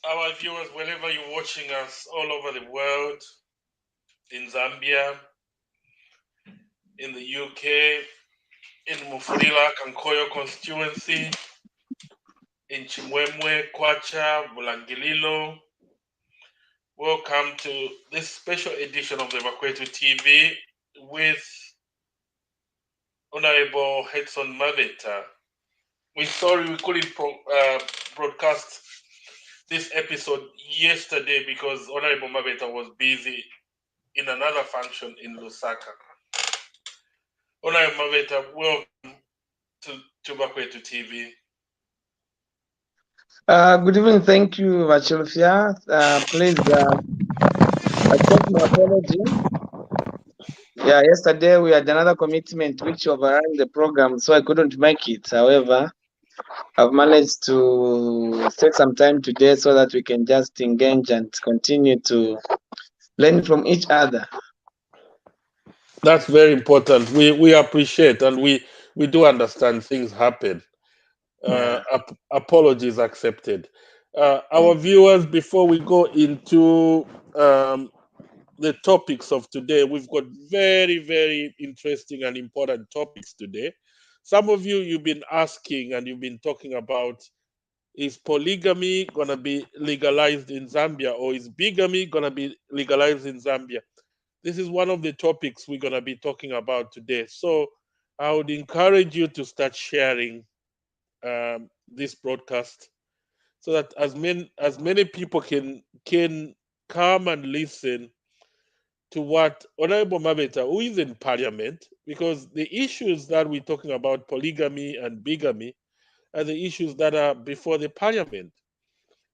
Our viewers, wherever you're watching us all over the world, in Zambia, in the UK, in Mufulira, Kankoyo constituency, in Chimwemwe, Kwacha, Bulangililo. Welcome to this special edition of the Bakwetu TV with Honorable Hon Mabeta. We're sorry we couldn't broadcast this episode yesterday because Honorable Mabeta was busy in another function in Lusaka. Hon Mabeta, welcome to Bakwetu TV. Good evening. Thank you, Chilufya. Please accept my apology. Yeah, yesterday we had another commitment which overran the program, so I couldn't make it. However, I've managed to take some time today so that we can just engage and continue to learn from each other. That's very important. We appreciate and we do understand things happen. Yeah. Apologies accepted. Our viewers, before we go into the topics of today, we've got very, very interesting and important topics today. Some of you've been asking and you've been talking about, is polygamy going to be legalized in Zambia, or is bigamy going to be legalized in Zambia? This is one of the topics we're going to be talking about today. So I would encourage you to start sharing this broadcast so that as many people can come and listen to what Honorable Mabeta, who is in Parliament, because the issues that we're talking about, polygamy and bigamy, are the issues that are before the Parliament.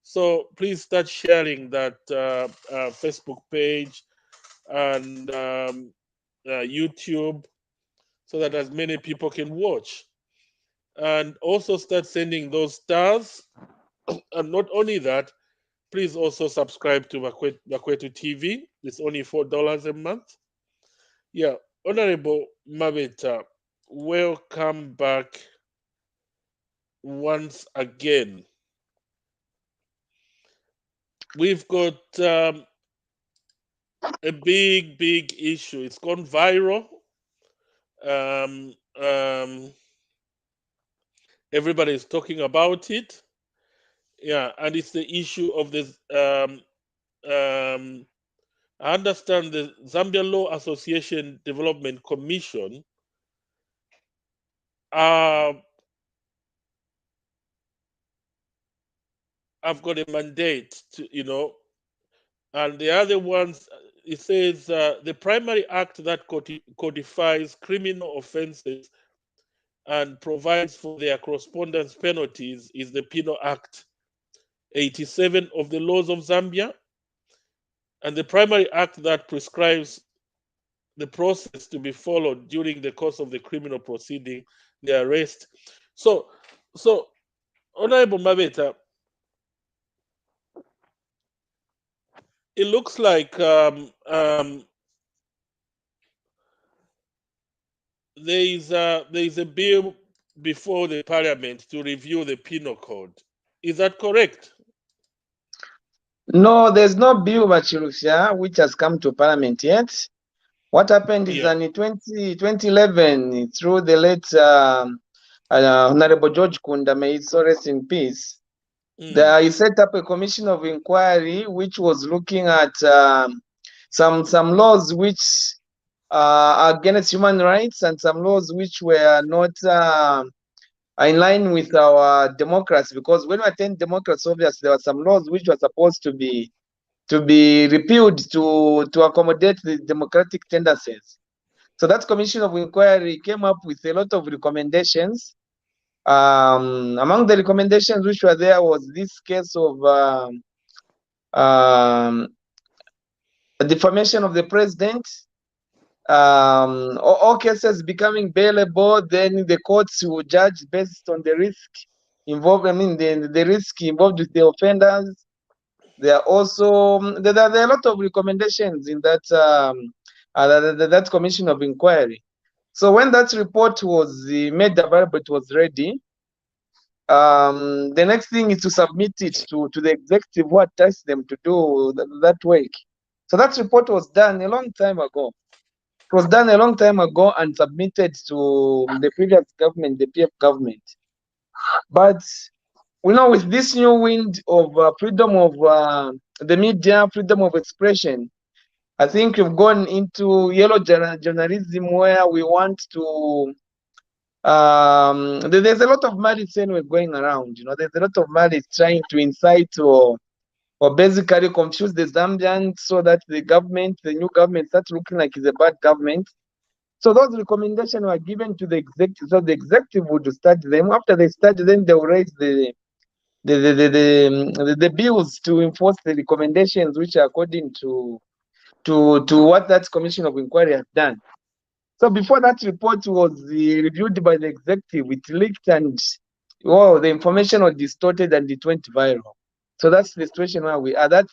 So please start sharing that Facebook page and YouTube so that as many people can watch. And also start sending those stars. And not only that, please also subscribe to Bakwetu TV. It's only $4 a month. Yeah, Honorable Mabeta, welcome back once again. We've got a big issue. It's gone viral. Everybody is talking about it. Yeah, and it's the issue of this. I understand the Zambia Law Association Development Commission I've got a mandate to, and the other ones, it says the primary act that codifies criminal offenses and provides for their correspondence penalties is the Penal Act 87 of the laws of Zambia. And the primary act that prescribes the process to be followed during the course of the criminal proceeding, the arrest. So, Honorable Mabeta, it looks like there is a bill before the Parliament to review the Penal Code. Is that correct? No, there's no bill, Chilufya, which has come to Parliament yet. What happened is that in 2011, through the late Honorable George Kunda, may he so rest in peace, he set up a commission of inquiry which was looking at some laws which are against human rights and some laws which were not in line with our democracy. Because when we attend democracy, obviously there were some laws which were supposed to be repealed to accommodate the democratic tendencies. So that commission of inquiry came up with a lot of recommendations. Among the recommendations which were there was this case of defamation of the president. All cases becoming bailable, then the courts will judge based on the risk involved. I mean, the risk involved with the offenders. There are also there are a lot of recommendations in that that commission of inquiry. So when that report was made available, it was ready. The next thing is to submit it to the executive who tasked them to do that work. So that report was done a long time ago. It was done a long time ago and submitted to the previous government, the PF government. But with this new wind of freedom of the media, freedom of expression, I think we've gone into yellow journalism where we want to. There's a lot of malice anyway going around. There's a lot of malice trying to incite or or basically confuse the Zambians so that the new government, starts looking like it's a bad government. So those recommendations were given to the executive, so the executive would study them. After they study them, they will raise the bills to enforce the recommendations, which are according to what that commission of inquiry has done. So before that report was reviewed by the executive, it leaked and the information was distorted and it went viral. So that's the situation where we are. That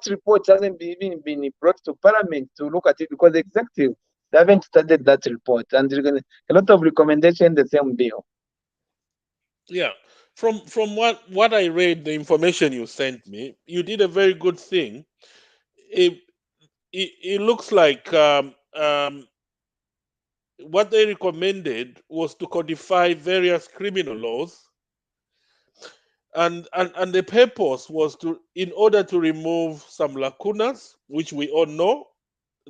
report hasn't even been brought to Parliament to look at it because the executive, they haven't studied that report, and a lot of recommendations in the same bill. Yeah, from what I read, the information you sent me, you did a very good thing. It looks like what they recommended was to codify various criminal laws, and the purpose was in order to remove some lacunas, which we all know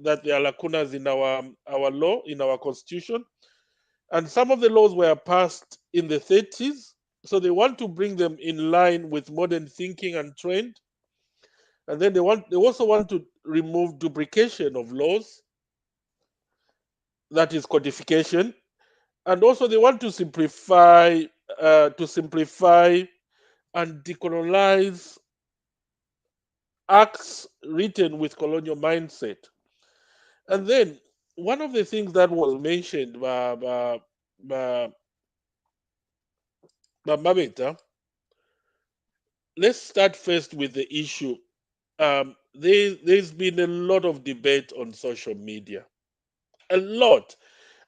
that there are lacunas in our law, in our constitution, and some of the laws were passed in the 30s, so they want to bring them in line with modern thinking and trend. And then they also want to remove duplication of laws, that is codification, and also they want to simplify and decolonize acts written with colonial mindset. And then one of the things that was mentioned by Mabeta, let's start first with the issue. There's been a lot of debate on social media, a lot.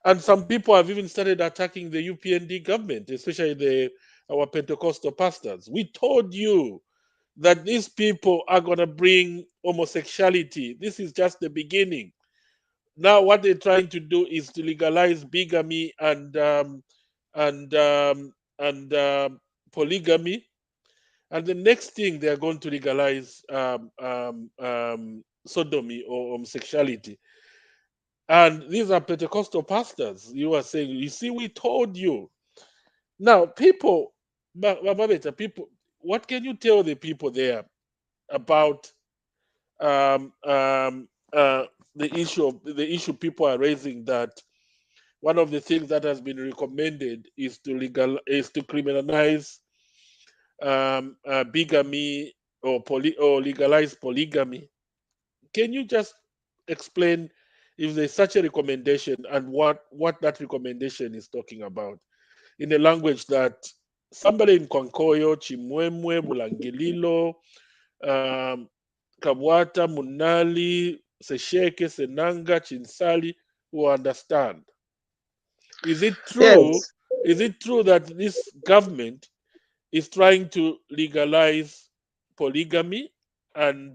And some people have even started attacking the UPND government, especially our Pentecostal pastors. We told you that these people are going to bring homosexuality. This is just the beginning. Now, what they're trying to do is to legalize bigamy and polygamy. And the next thing they are going to legalize sodomy or homosexuality. And these are Pentecostal pastors. You are saying, you see, we told you. Now, people, people, what can you tell the people there about the issue people are raising, that one of the things that has been recommended is to criminalize bigamy or legalize polygamy? Can you just explain if there's such a recommendation and what that recommendation is talking about in a language that somebody in Kwankoyo, Chimwemwe, Bulangililo, Kabwata, Munali, Sesheke, Senanga, Chinsali will understand? Is it true? Yes. Is it true that this government is trying to legalize polygamy and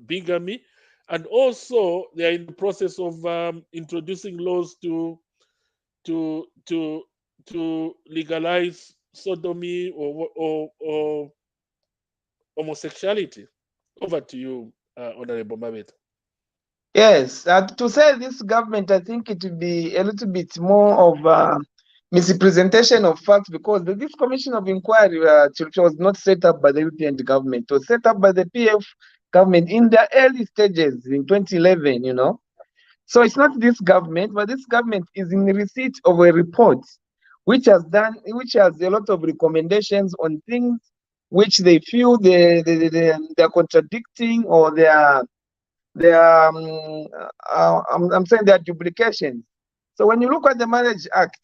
bigamy, and also they are in the process of introducing laws to legalize sodomy or homosexuality? Over to you, Honorable Mabeta. Yes, to say this government, I think it would be a little bit more of misrepresentation of facts, because this commission of inquiry was not set up by the European government. It was set up by the PF government in the early stages in 2011, So it's not this government, but this government is in receipt of a report which has a lot of recommendations on things which they feel they're contradicting, or I'm saying they are duplications. So when you look at the Marriage Act,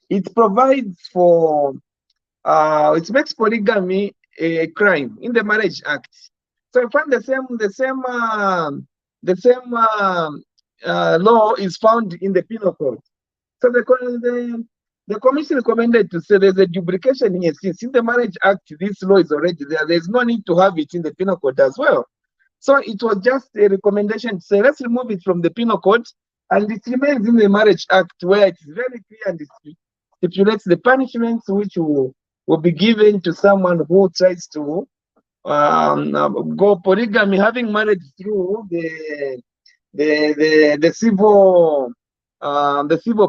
it provides for it makes polygamy a crime in the Marriage Act. So you find the same law is found in the Penal Code. So the commission recommended to say there's a duplication here. Since in the Marriage Act this law is already there, there's no need to have it in the Penal Code as well. So it was just a recommendation to say, let's remove it from the Penal Code, and it remains in the Marriage Act, where it is very clear and stipulates the punishments which will be given to someone who tries to go polygamy, having marriage through the civil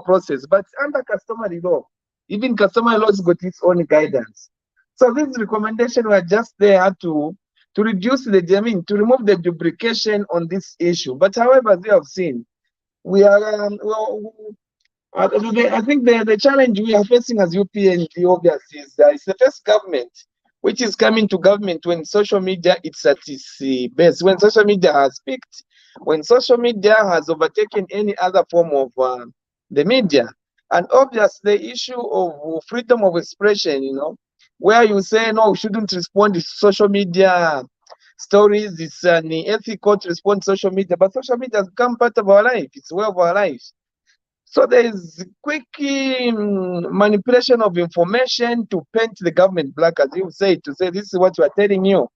process. But under customary law, even customary law has got its own guidance. So these recommendations were just there to reduce the, to remove the duplication on this issue. But however, as you have seen, we are I think the challenge we are facing as UPND obviously is it's the first government which is coming to government when social media it's at its best, when social media has peaked, when social media has overtaken any other form of the media. And obviously the issue of freedom of expression, where you say no, we shouldn't respond to social media stories, it's unethical to respond to social media, but social media has become part of our life, it's way of our lives. So there is quick manipulation of information to paint the government black, as you say, to say this is what we are telling you.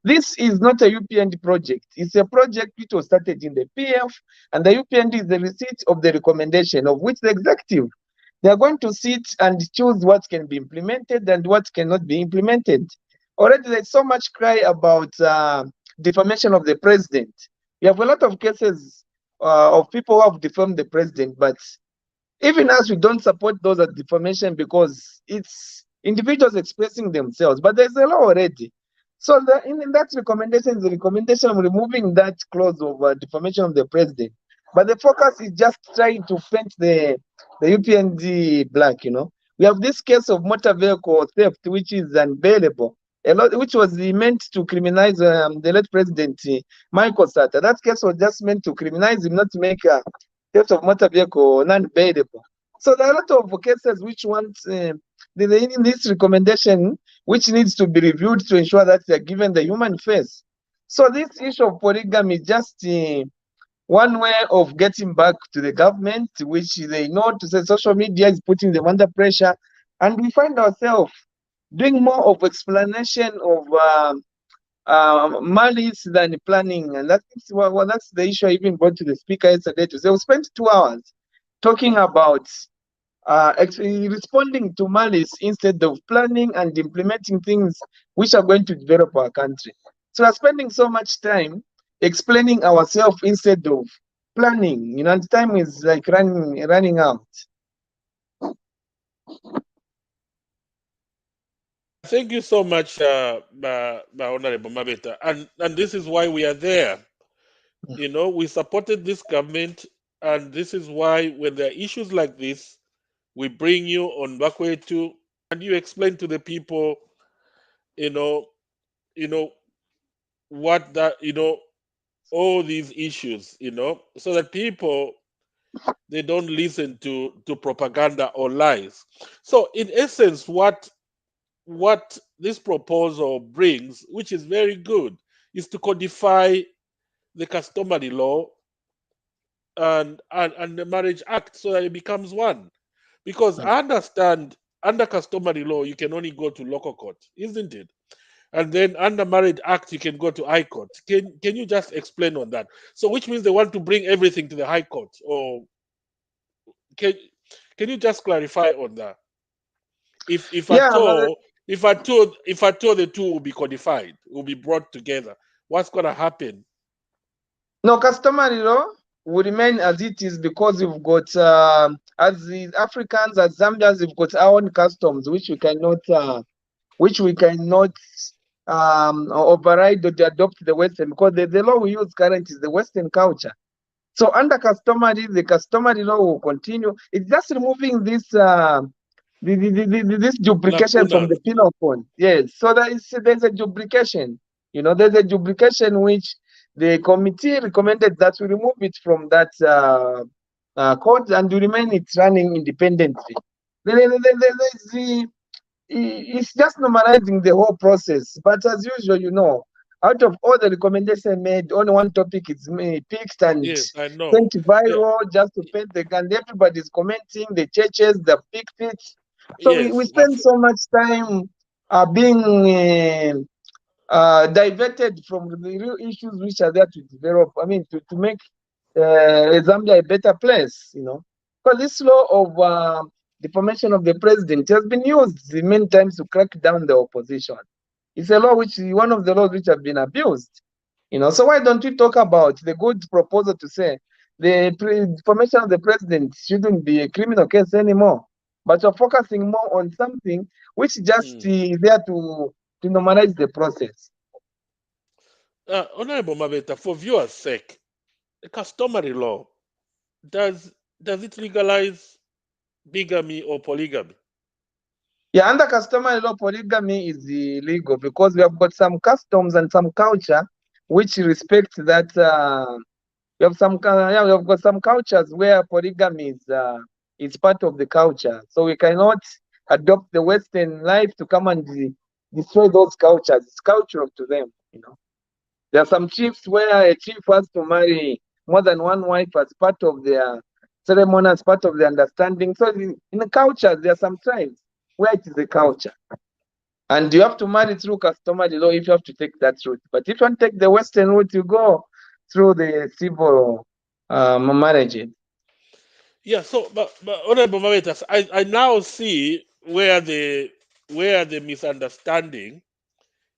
This is not a UPND project. It's a project which was started in the PF, and the UPND is the receipt of the recommendation of which the executive, they are going to sit and choose what can be implemented and what cannot be implemented. Already there's so much cry about defamation of the president. We have a lot of cases of people who have defamed the president, but even as we don't support those as defamation because it's individuals expressing themselves, but there's a law already. So in that recommendation is the recommendation of removing that clause of defamation of the president. But the focus is just trying to paint the UPND black, We have this case of motor vehicle theft, which is unbailable, which was meant to criminalize the late president, Michael Sata. That case was just meant to criminalize him, not to make a theft of motor vehicle non-bailable. So there are a lot of cases which want in this recommendation, which needs to be reviewed to ensure that they are given the human face. So this issue of polygamy is just one way of getting back to the government, which they know to say social media is putting them under pressure. And we find ourselves doing more of explanation of malice than planning. And that's the issue I even brought to the speaker yesterday to say we spent 2 hours talking about actually responding to malice instead of planning and implementing things which are going to develop our country. So we're spending so much time explaining ourselves instead of planning, and time is like running out. Thank you so much, Honorable Mabeta. And this is why we are there. We supported this government, and this is why when there are issues like this, we bring you on Bakwetu and you explain to the people, what that, all these issues, so that people, they don't listen to propaganda or lies. So in essence, what this proposal brings, which is very good, is to codify the customary law and the Marriage Act so that it becomes one. Because I understand under customary law, you can only go to local court, isn't it? And then under Marriage Act, you can go to High Court. Can you just explain on that? So which means they want to bring everything to the High Court, or can you just clarify on that? If at all the two will be codified, will be brought together, what's gonna happen? No, customary law will remain as it is because we've got as the Africans, as Zambians, we've got our own customs which we cannot override or adopt the Western, because the law we use currently is the Western culture. So under customary, the customary law will continue. It's just removing this this duplication from the penal code. Yes, so there's a duplication. There's a duplication which the committee recommended that we remove it from that code and we remain it running independently. It's just normalizing the whole process. But as usual, out of all the recommendations made, only one topic is picked and sent viral just to paint the gun. Everybody's commenting, the churches, the picked it. So we spend so much time being diverted from the real issues which are there to develop, to make Zambia a better place, Because this law of defamation of the president has been used many times to crack down the opposition. It's a law which is one of the laws which have been abused. So why don't we talk about the good proposal to say the defamation of the president shouldn't be a criminal case anymore? but you're focusing more on something which just is there to normalize the process. Honorable Mabeta, for viewers' sake, the customary law, does it legalize bigamy or polygamy? Yeah, under customary law, polygamy is illegal because we have got some customs and some culture which respect that. We have got some cultures where polygamy is part of the culture, so we cannot adopt the Western life to come and destroy those cultures. It's cultural to them, you know. There are some chiefs where a chief has to marry more than one wife as part of their ceremony, as part of the understanding. So in the cultures, there are some tribes where it is a culture. And you have to marry through customary law if you have to take that route. But if you want to take the Western route, you go through the civil marriages. Yeah, so but Honorable Mabeta, I now see where the misunderstanding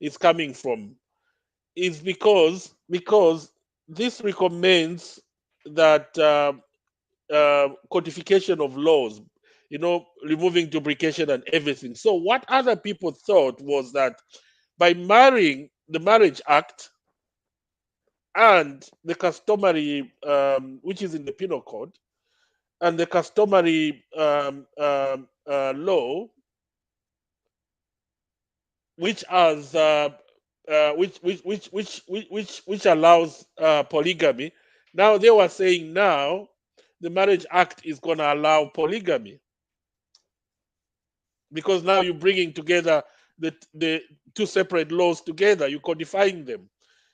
is coming from. Is because this recommends that codification of laws, removing duplication and everything. So what other people thought was that by marrying the Marriage Act and the customary, which is in the Penal Code, and the customary law, which has which allows polygamy. Now they were saying now the Marriage Act is going to allow polygamy, because now you're bringing together the two separate laws together, you're codifying them.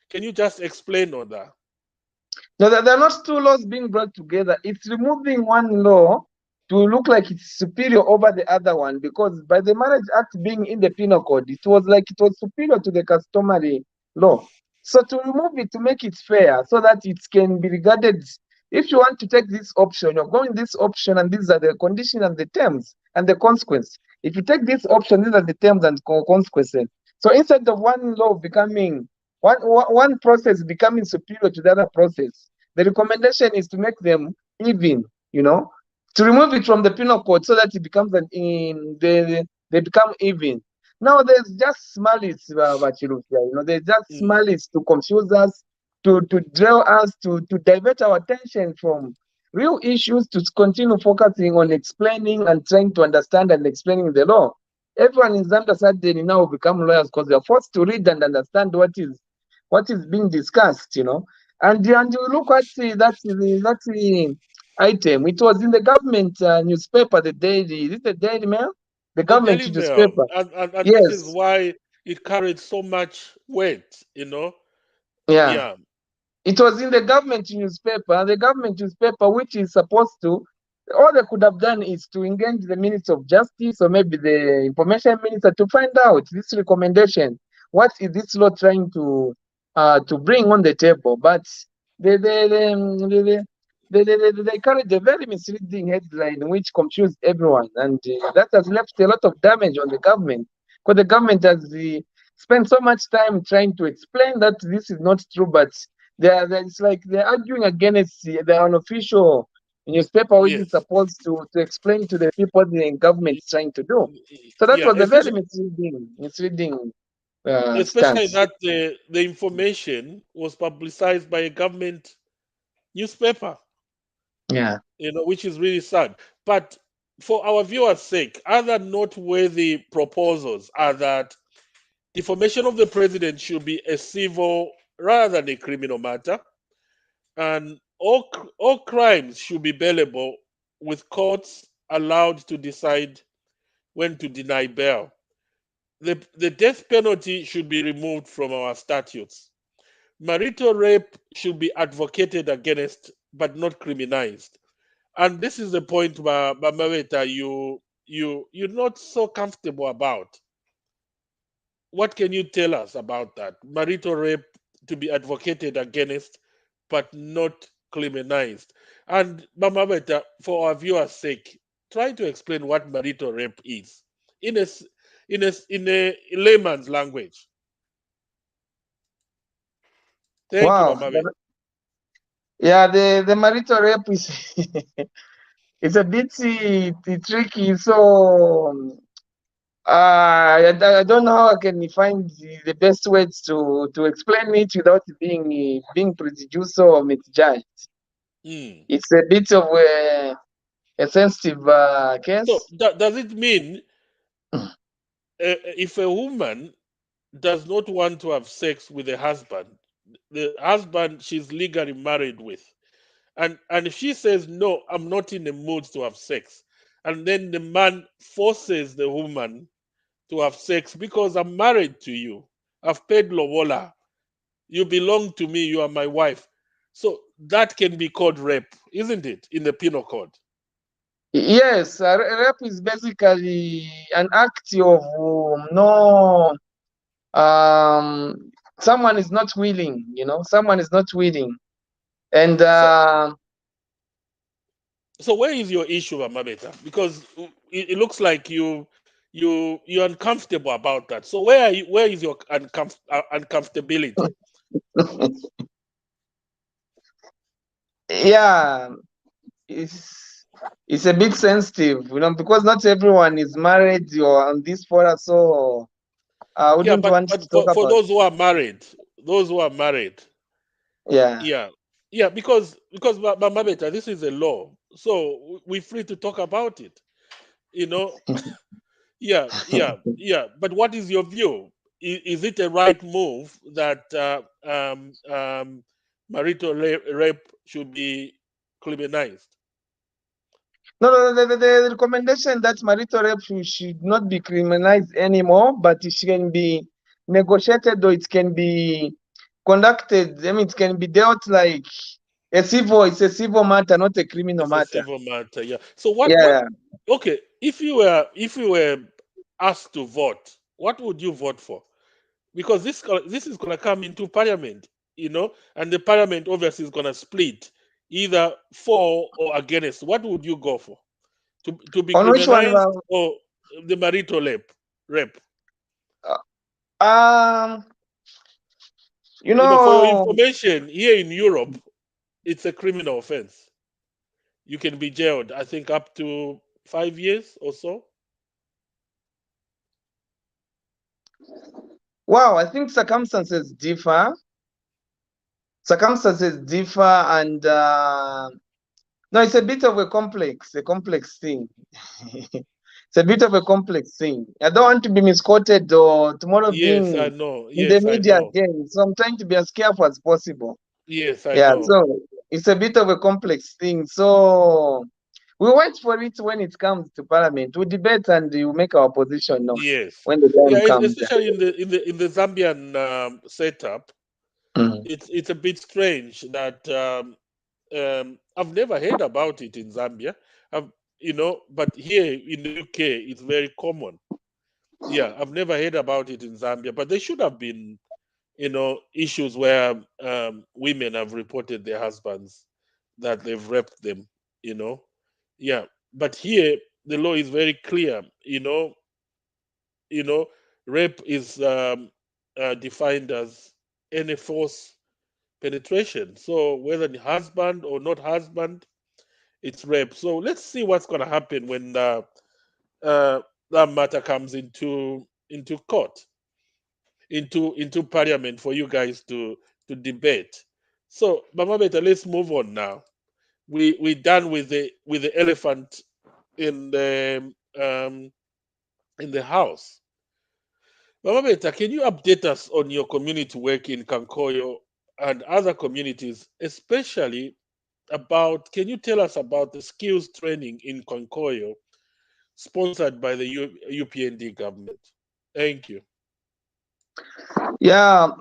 Can you just explain on that? No, there are not two laws being brought together. It's removing one law to look like it's superior over the other one, because by the Marriage Act being in the Penal Code, it was like it was superior to the customary law. So to remove it, to make it fair, so that it can be regarded, if you want to take this option, you're going this option, and these are the conditions and the terms and the consequence. If you take this option, these are the terms and consequences. So instead of one law becoming one process becoming superior to the other process, the recommendation is to make them even, to remove it from the Penal Code so that it becomes they become even. Now there's just malice, Chilufya, there's just malice to confuse us, to draw us, to divert our attention from real issues, to continue focusing on explaining and trying to understand and explaining the law. Everyone is under suddenly now become lawyers because they are forced to read and understand what is being discussed, And you look at that item. It was in the government newspaper, the Daily. Is it the Daily Mail? The The government Daily Mail, newspaper. and this is Yes. why it carried so much weight, Yeah. Yeah. It was in the government newspaper, and the government newspaper, which is supposed to, all they could have done is to engage the Minister of Justice or maybe the Information Minister to find out this recommendation. What is this law trying to bring on the table? But they carried a very misleading headline which confused everyone, and that has left a lot of damage on the government, because the government has spent so much time trying to explain that this is not true, but it's like they're arguing against the unofficial newspaper, which is Yes. supposed to explain to the people what the government is trying to do. So that Yeah, was a very misleading especially stance. that the information was publicized by a government newspaper, Yeah. which is really sad. But for our viewers' sake, other noteworthy proposals are that defamation of the president should be a civil rather than a criminal matter, and all crimes should be bailable, with courts allowed to decide when to deny bail. The death penalty should be removed from our statutes. Marital rape should be advocated against but not criminalized. And this is the point, Mabeta, you're not so comfortable about. What can you tell us about that? Marital rape to be advocated against but not criminalized. And Mabeta, for our viewers' sake, try to explain what marital rape is in a layman's language. Thank you, Wow. Mabeta. Yeah, the marital rape is it's a bit tricky. So I don't know how I can find the best words to explain it without being prejudiced or misjudged. It's a bit of a sensitive case. So does it mean if a woman does not want to have sex with the husband she's legally married with, and if she says no, I'm not in the mood to have sex, and then the man forces the woman to have sex because I'm married to you, I've paid lobola, you belong to me, you are my wife, so that can be called rape, isn't it, in the penal code? Yes, rape is basically an act of no, someone is not willing, someone is not willing. And so where is your issue, Mabeta? Because it looks like you're uncomfortable about that. So where is your uncomfortability? yeah, it's a bit sensitive, because not everyone is married or on this fora, so I wouldn't want to talk for about. those who are married, Yeah. because Mabeta, this is a law, so we're free to talk about it. Yeah. But what is your view? Is it a right move that marital rape should be criminalized? No, the recommendation that marital rape should not be criminalized anymore, but it can be negotiated, or it can be conducted. I mean, it can be dealt like it's a civil matter, not a criminal It's a matter. civil matter, yeah. So what? Yeah. Okay, if you were asked to vote, what would you vote for? Because this is gonna come into parliament, and the parliament obviously is gonna split either for or against. What would you go for? To be On which one? criminalized or the marital rape? Um, For your information, here in Europe, it's a criminal offense. You can be jailed, I think, up to 5 years or so. Wow, I think circumstances differ. And no, it's a bit of a complex thing. It's a bit of a complex thing. I don't want to be misquoted or tomorrow Yes, I being know. in the Yes, I media know. again. So I'm trying to be as careful as possible. Yes, I Yeah, know. so it's a bit of a complex thing. So we wait for it when it comes to parliament. We debate and we make our position known Yes. when the Yeah, time comes. especially in the Zambian setup, Mm. it's a bit strange that I've never heard about it in Zambia. But here in the UK, it's very common. Yeah, I've never heard about it in Zambia, but there should have been, issues where women have reported their husbands that they've raped them. You know, yeah. But here the law is very clear. Rape is defined as any force penetration. So whether the husband or not husband, it's rape. So let's see what's going to happen when that matter comes into court, into parliament for you guys to debate. So, Mama Beta, let's move on now. We're done with the elephant in the house. Mama Beta, can you update us on your community work in Kankoyo and other communities, especially can you tell us about the skills training in Kankoyo sponsored by the UPND government? Thank you. Yeah,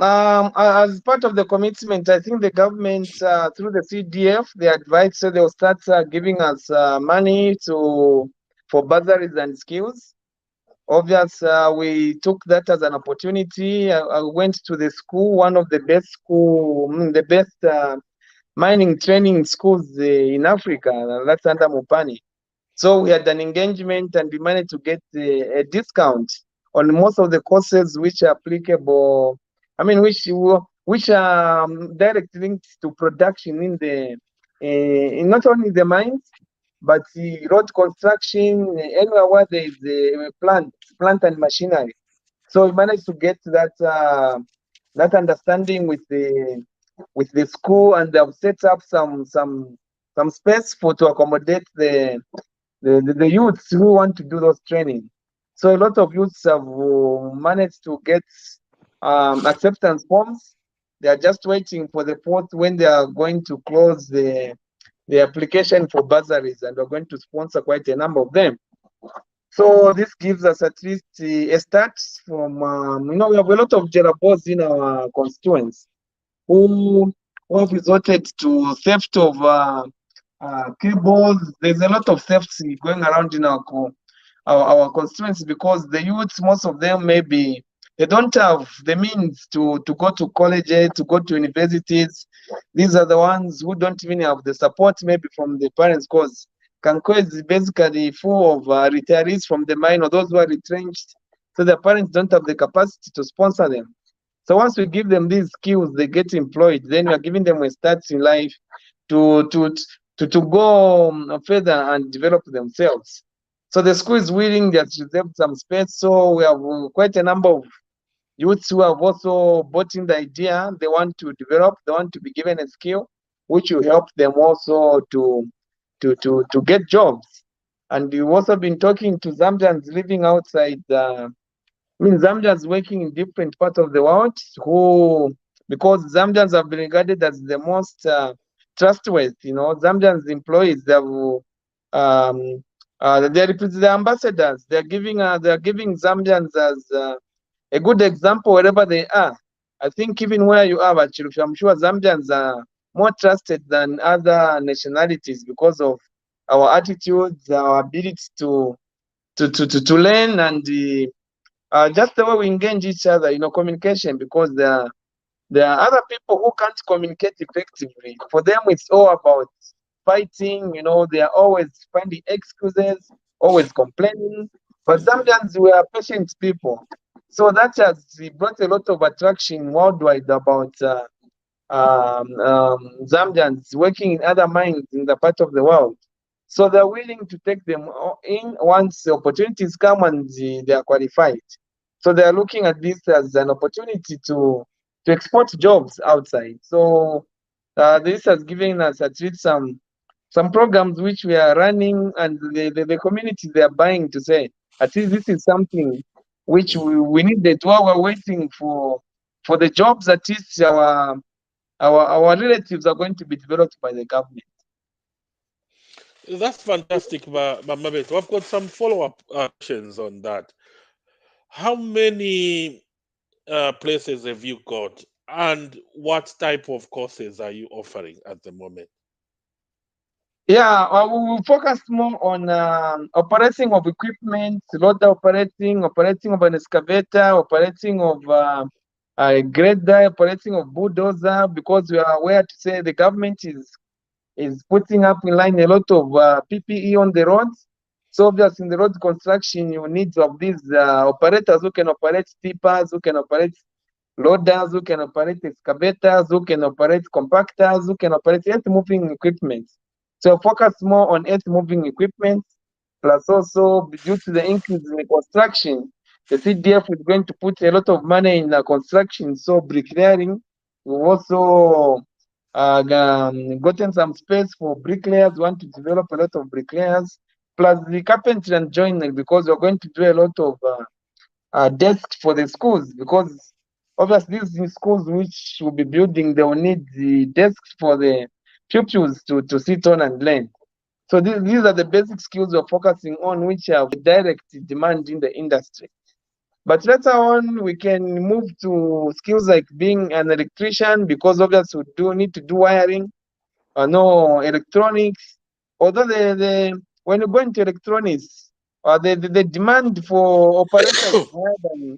as part of the commitment, I think the government, through the CDF, they advised, so they'll start giving us money for bursaries and skills. Obviously, we took that as an opportunity. I went to the school, one of the best the best mining training schools in Africa. That's under Mupani. So we had an engagement, and we managed to get a discount on most of the courses which are applicable. I mean, which are direct linked to production in not only the mines, but the road construction, anywhere where there is a plant and machinery. So we managed to get that understanding with the school, and they have set up some space to accommodate the youths who want to do those training. So a lot of youths have managed to get acceptance forms. They are just waiting for the port when they are going to close the application for bursaries, and we're going to sponsor quite a number of them. So this gives us at least a start from, we have a lot of Jerabos in our constituents who have resorted to theft of cables. There's a lot of thefts going around in our constituents, because the youths, most of them, maybe they don't have the means to go to colleges, to go to universities. These are the ones who don't even have the support maybe from the parents, because Kanko is basically full of retirees from the mine, or those who are retrenched. So the parents don't have the capacity to sponsor them. So once we give them these skills, they get employed. Then we are giving them a start in life to go further and develop themselves. So the school is willing, they have reserved some space. So we have quite a number of youths who have also bought in the idea. They want to develop, they want to be given a skill, which will help them also to get jobs. And we've also been talking to Zambians living outside. Zambians working in different parts of the world, because Zambians have been regarded as the most trustworthy. Zambians employees, they represent the ambassadors. They're giving Zambians as a good example wherever they are. I think even where you are at Chilufya, I'm sure Zambians are more trusted than other nationalities because of our attitudes, our ability to learn, and just the way we engage each other, communication, because there are other people who can't communicate effectively. For them, it's all about fighting. They are always finding excuses, always complaining. But Zambians, we are patient people. So that has brought a lot of attraction worldwide about Zambians working in other mines in the part of the world. So they're willing to take them in once the opportunities come and they are qualified. So they are looking at this as an opportunity to export jobs outside. So this has given us at least some programs which we are running, and the community, they are buying to say, at least this is something which we needed while we're waiting for the jobs. At least our relatives are going to be developed by the government. That's fantastic, Mabeta. I've got some follow-up questions on that. How many places have you got, and what type of courses are you offering at the moment? Yeah, we will focus more on operating of equipment, loader operating of an excavator, operating of a grader, operating of bulldozer, because we are aware to say the government is putting up in line a lot of PPE on the roads. So obviously in the road construction, you need of these operators who can operate tippers, who can operate loaders, who can operate excavators, who can operate compactors, who can operate earth-moving equipment. So focus more on earth-moving equipment, plus also due to the increase in the construction, the CDF is going to put a lot of money in the construction. So bricklaying, we've also gotten some space for bricklayers. We want to develop a lot of bricklayers, plus the carpentry and joinery, because we're going to do a lot of desks for the schools, because obviously these schools which will be building, they will need the desks for the pupils to sit on and learn. So these are the basic skills we're focusing on, which have a direct demand in the industry. But later on, we can move to skills like being an electrician, because obviously we do need to do wiring, no electronics. Although when you go into electronics, the demand for operators is higher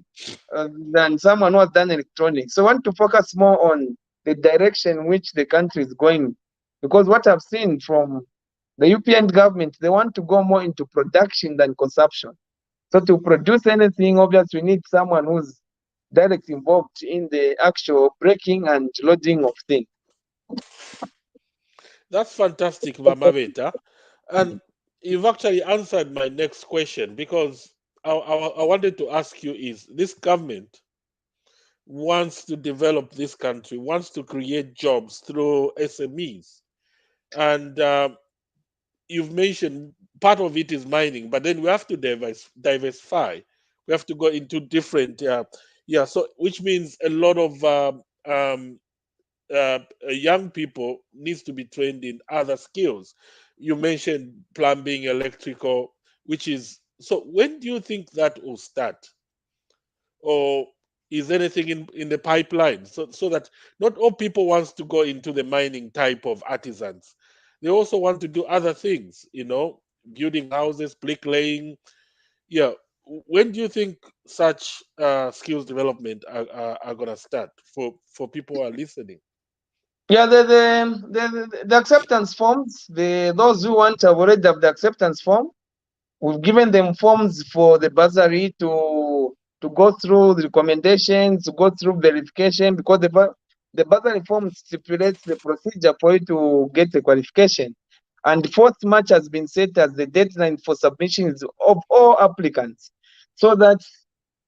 than someone who has done electronics. So I want to focus more on the direction which the country is going, because what I've seen from the UPN government, they want to go more into production than consumption. So to produce anything, obviously we need someone who's directly involved in the actual breaking and loading of things. That's fantastic, Mabeta. And you've actually answered my next question, because I wanted to ask you, is this government wants to develop this country, wants to create jobs through SMEs. And you've mentioned part of it is mining, but then we have to diversify. We have to go into different, so which means a lot of young people needs to be trained in other skills. You mentioned plumbing, electrical, which is, so when do you think that will start? Or is anything in the pipeline, so that not all people wants to go into the mining type of artisans? They also want to do other things, building houses, bricklaying. Yeah. When do you think such skills development are going to start for people who are listening? Yeah, the acceptance forms, those who want have already have the acceptance form. We've given them forms for the bursary to go through the recommendations, to go through verification, because the bursary form stipulates the procedure for you to get the qualification. And 4th March has been set as the deadline for submissions of all applicants, so that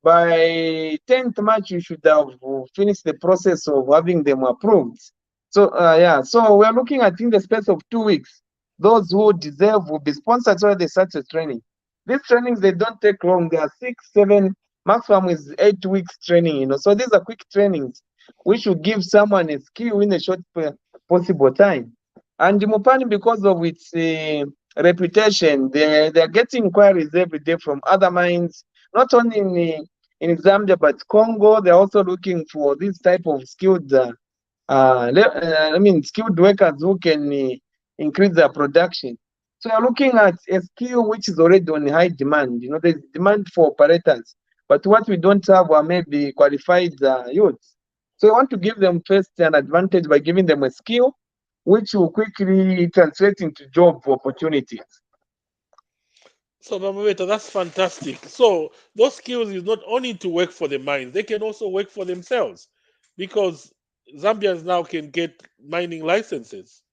by 10th March you should have finished the process of having them approved. So so we are looking at, in the space of 2 weeks, those who deserve will be sponsored so they start the training. These trainings, they don't take long. They are 6, 7, maximum is 8 weeks training, So these are quick trainings which will give someone a skill in a short possible time. And Mupani, because of its reputation, they are getting inquiries every day from other mines, not only in Zambia but Congo. They're also looking for this type of skilled skilled workers who can increase their production. So you're looking at a skill which is already on high demand. There's demand for operators, but what we don't have are maybe qualified youths. So we want to give them first an advantage by giving them a skill which will quickly translate into job opportunities. So, Mabeta, that's fantastic. So those skills is not only to work for the mines, they can also work for themselves, because Zambians now can get mining licenses,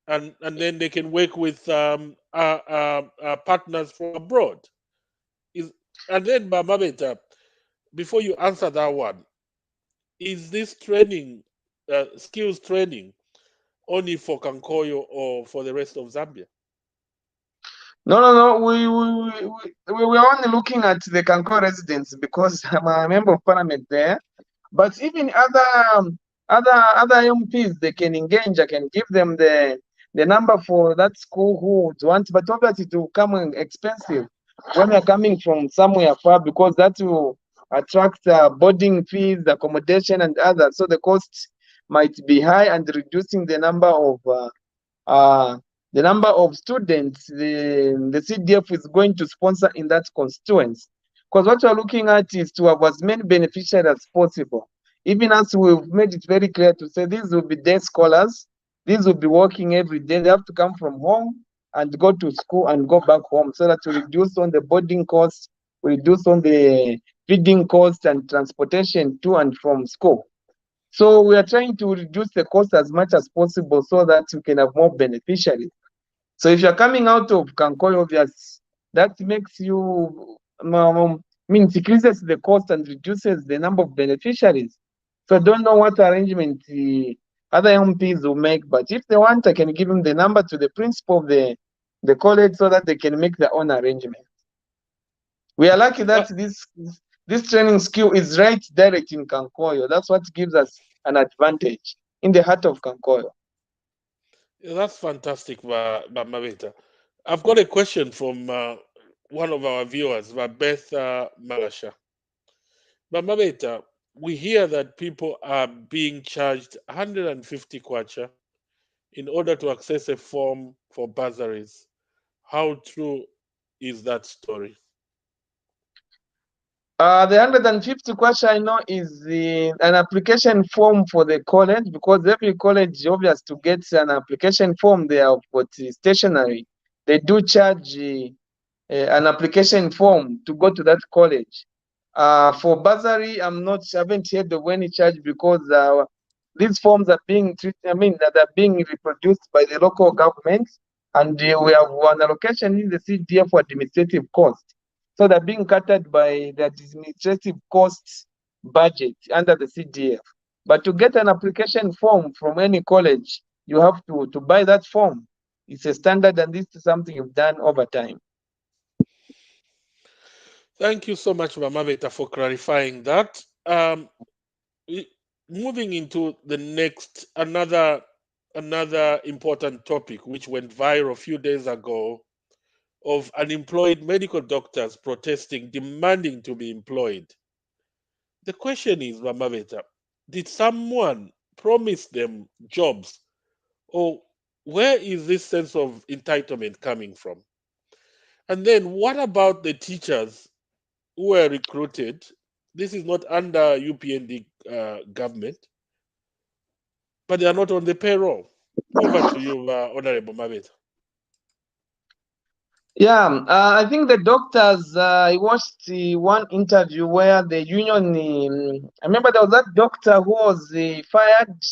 and then they can work with partners from abroad. Is And then, Mabeta, before you answer that one, is this training, skills training, only for Kankoyo or for the rest of Zambia? No. We were only looking at the Kanko residents because I'm a member of parliament there. But even other MPs, they can engage. I can give them the number for that school who would want, but obviously it will come expensive when you're coming from somewhere far, because that will attract boarding fees, accommodation, and others. So the cost might be high, and reducing the number of students the CDF is going to sponsor in that constituency. Because what we're looking at is to have as many beneficiaries as possible. Even as we've made it very clear to say these will be day scholars, these will be working every day. They have to come from home and go to school and go back home, so that we reduce on the boarding costs, we reduce on the feeding costs and transportation to and from school. So we are trying to reduce the cost as much as possible so that we can have more beneficiaries. So if you're coming out of Kankoyo, obvious, that makes you, increases the cost and reduces the number of beneficiaries. So I don't know what arrangement the other MPs will make, but if they want, I can give them the number to the principal of the college so that they can make their own arrangement. We are lucky that this training skill is right direct in Kankoyo. That's what gives us an advantage in the heart of Kankoyo. That's fantastic, Mabeta. I've got a question from one of our viewers, Beth Malasha. Mabeta, we hear that people are being charged 150 kwacha in order to access a form for bursaries. How true is that story? The 150 question I know is an application form for the college, because every college, obvious, to get an application form, they have got stationery. They do charge an application form to go to that college. For bursary, haven't heard of any charge, because these forms are being treated, that are being reproduced by the local government, and we have one allocation in the CDF for administrative cost. So they're being cutted by the administrative costs budget under the CDF. But to get an application form from any college, you have to buy that form. It's a standard, and this is something you've done over time. Thank you so much, Mabeta, for clarifying that. Moving into the next, another important topic which went viral a few days ago, of unemployed medical doctors protesting, demanding to be employed. The question is, Mabeta, did someone promise them jobs, or where is this sense of entitlement coming from? And then what about the teachers who were recruited? This is not under UPND government, but they are not on the payroll. Over to you, Honorable Mabeta. Yeah, I think the doctors, I watched one interview where the union, I remember there was that doctor who was fired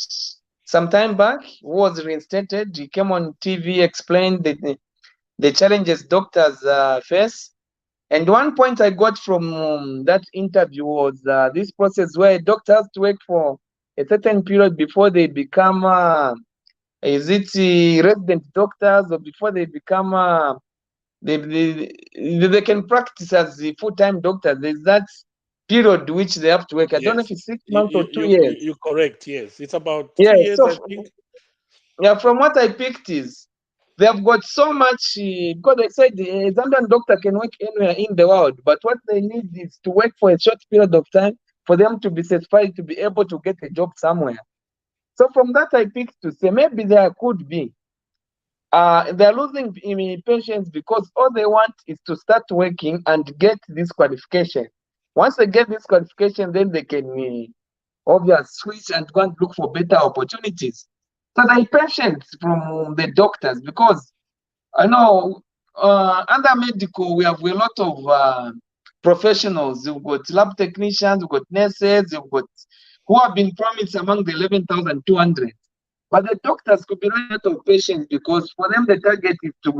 some time back, who was reinstated. He came on TV, explained the challenges doctors face. And one point I got from that interview was this process where doctors have to wait for a certain period before they become, is it resident doctors, or before they become, they can practice as full-time doctors. There's that period which they have to work. I don't know if it's 6 months or 2 years. You're correct, yes. It's about Yeah, 3 years, so I think. yeah, from what I picked is they have got so much, because they said the Zambian doctor can work anywhere in the world, but what they need is to work for a short period of time for them to be certified to be able to get a job somewhere. So from that I picked to say maybe there could be they're losing patients because all they want is to start working and get this qualification. Once they get this qualification, then they can obviously switch and go and look for better opportunities. So they're impatient from the doctors because I know under medical we have a lot of professionals. We've got lab technicians, we've got nurses, we've got who have been promised among the 11,200. But the doctors could be running out of patience because for them the target is to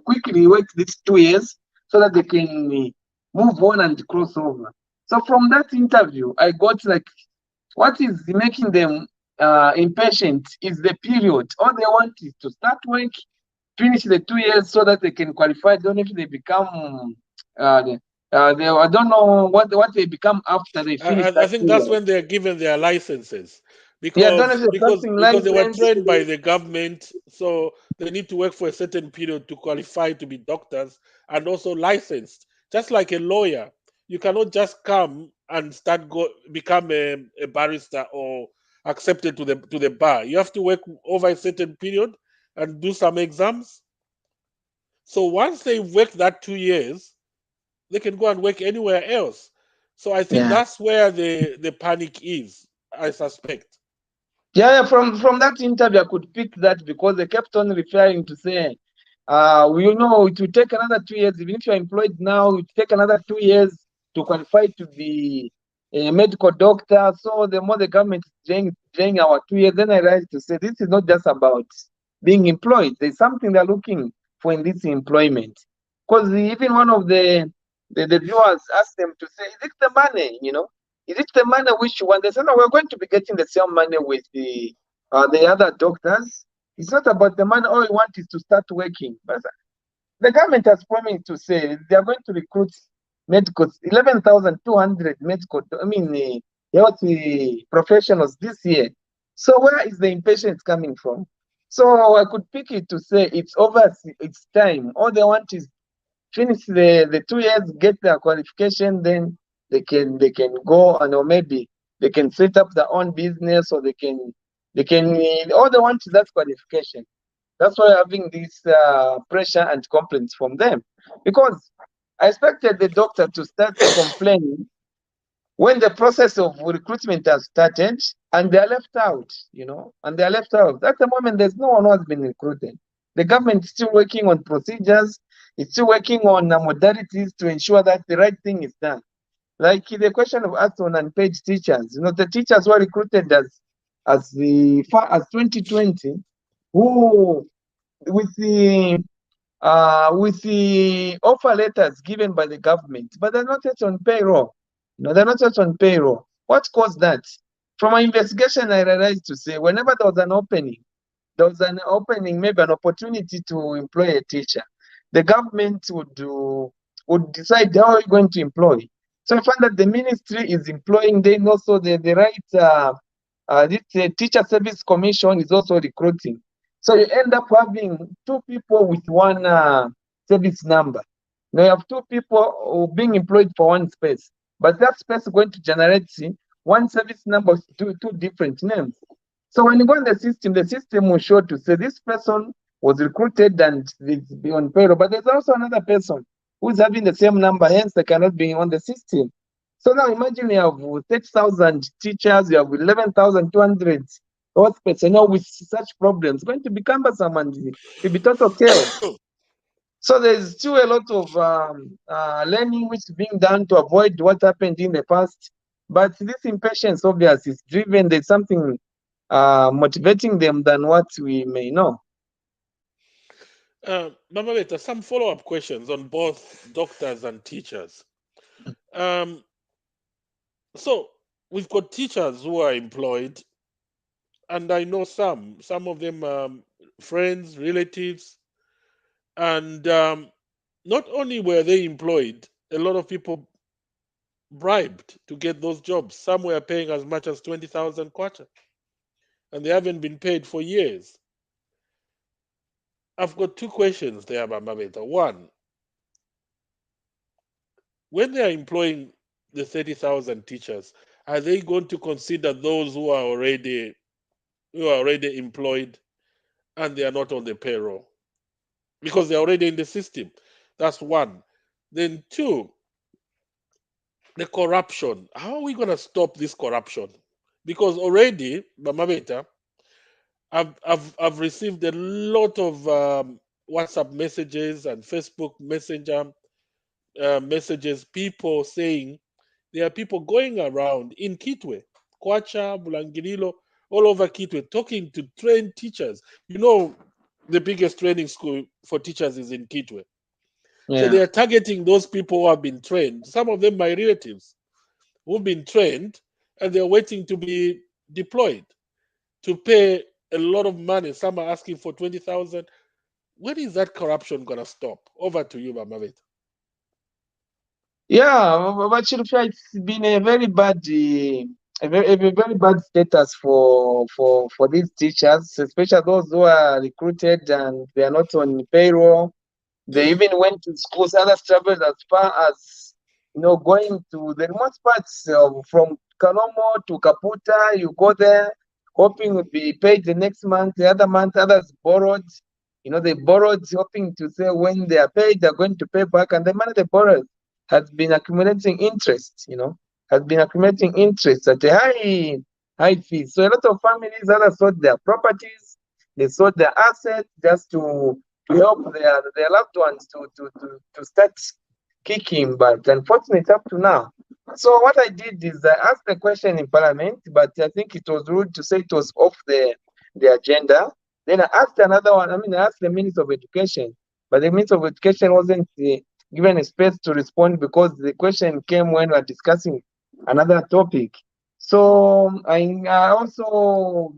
quickly work these 2 years so that they can move on and cross over. So from that interview, I got like what is making them impatient is the period. All they want is to start work, finish the 2 years so that they can qualify. I don't know if they become I don't know what they become after they finish I that think that's period. when they are given their licenses, Yeah, I don't know if they're passing because they were license. trained by the government, so they need to work for a certain period to qualify to be doctors and also licensed. Just like a lawyer, you cannot just come and become a barrister or accepted to the bar. You have to work over a certain period and do some exams. So once they work that 2 years, they can go and work anywhere else. So I think Yeah. that's where the panic is, I suspect. Yeah, from that interview, I could pick that because they kept on referring to say, you know, it will take another 2 years. Even if you're employed now, it will take another 2 years to qualify to be a medical doctor. So the more the government is delaying our 2 years, then I realized to say this is not just about being employed. There's something they're looking for in this employment. Because even one of the viewers asked them to say, is it the money, you know? Is it the money which one? They said, no, we're going to be getting the same money with the other doctors. It's not about the money. All we want is to start working. But the government has promised to say they are going to recruit medical 11,200 medical, health professionals this year. So where is the impatience coming from? So I could pick it to say it's over. It's time. All they want is finish the 2 years, get their qualification, then they can go and or maybe they can set up their own business, or they can all they want is that qualification. That's why having this pressure and complaints from them, because I expected the doctor to start complaining when the process of recruitment has started and they are left out, you know, and they are left out. At the moment, there's no one who has been recruited. The government is still working on procedures, it's still working on modalities to ensure that the right thing is done. Like the question of asked on unpaid teachers, you know, the teachers were recruited as far as 2020, who with the offer letters given by the government, but they're not yet on payroll. No, they're not yet on payroll. What caused that? From my investigation, I realized to say whenever there was an opening, maybe an opportunity to employ a teacher, the government would decide how you're going to employ. So I find that the ministry is employing, then also the right this teacher service commission is also recruiting. So you end up having two people with one service number. Now you have two people being employed for one space, but that space is going to generate one service number with two different names. So when you go in the system will show to say this person was recruited and it's be on payroll, but there's also another person who's having the same number, hence they cannot be on the system. So now imagine you have 6,000 teachers, you have 11,200 host personnel with such problems. It's going to be cumbersome and it'll be total chaos. So there's still a lot of learning which is being done to avoid what happened in the past. But this impatience, obviously, is driven. There's something motivating them than what we may know. Mabeta, some follow-up questions on both doctors and teachers. So we've got teachers who are employed, and I know some of them friends, relatives, and not only were they employed, a lot of people bribed to get those jobs. Some were paying as much as 20,000 kwacha, and they haven't been paid for years. I've got two questions there, Mabeta. One, when they are employing the 30,000 teachers, are they going to consider those who are already employed and they are not on the payroll because they're already in the system? That's one. Then two, the corruption. How are we going to stop this corruption? Because already, Mabeta, I've received a lot of WhatsApp messages and Facebook Messenger messages, people saying there are people going around in Kitwe, Kwacha, Bulangirilo, all over Kitwe, talking to trained teachers. You know, the biggest training school for teachers is in Kitwe. Yeah. So they are targeting those people who have been trained. Some of them my relatives who've been trained and they're waiting to be deployed to pay a lot of money. Some are asking for 20,000. When is that corruption going to stop? Over to you, Mabeta. Yeah, but Chilufya, it's been a very bad, very bad status for these teachers, especially those who are recruited and they are not on payroll. They even went to schools. Others traveled as far as going to the remote parts from Kalomo to Kaputa. You go there, hoping to be paid the next month. The other month, others borrowed. They borrowed, hoping to say when they are paid, they're going to pay back, and the money they borrowed has been accumulating interest, has been accumulating interest at a high fee. So a lot of families either sold their properties, they sold their assets just to help their loved ones to start kicking. But unfortunately, up to now. So what I did is I asked the question in Parliament, but I think it was rude to say it was off the agenda. Then I asked another one. I asked the Minister of Education, but the Minister of Education wasn't given a space to respond because the question came when we were discussing another topic. So I also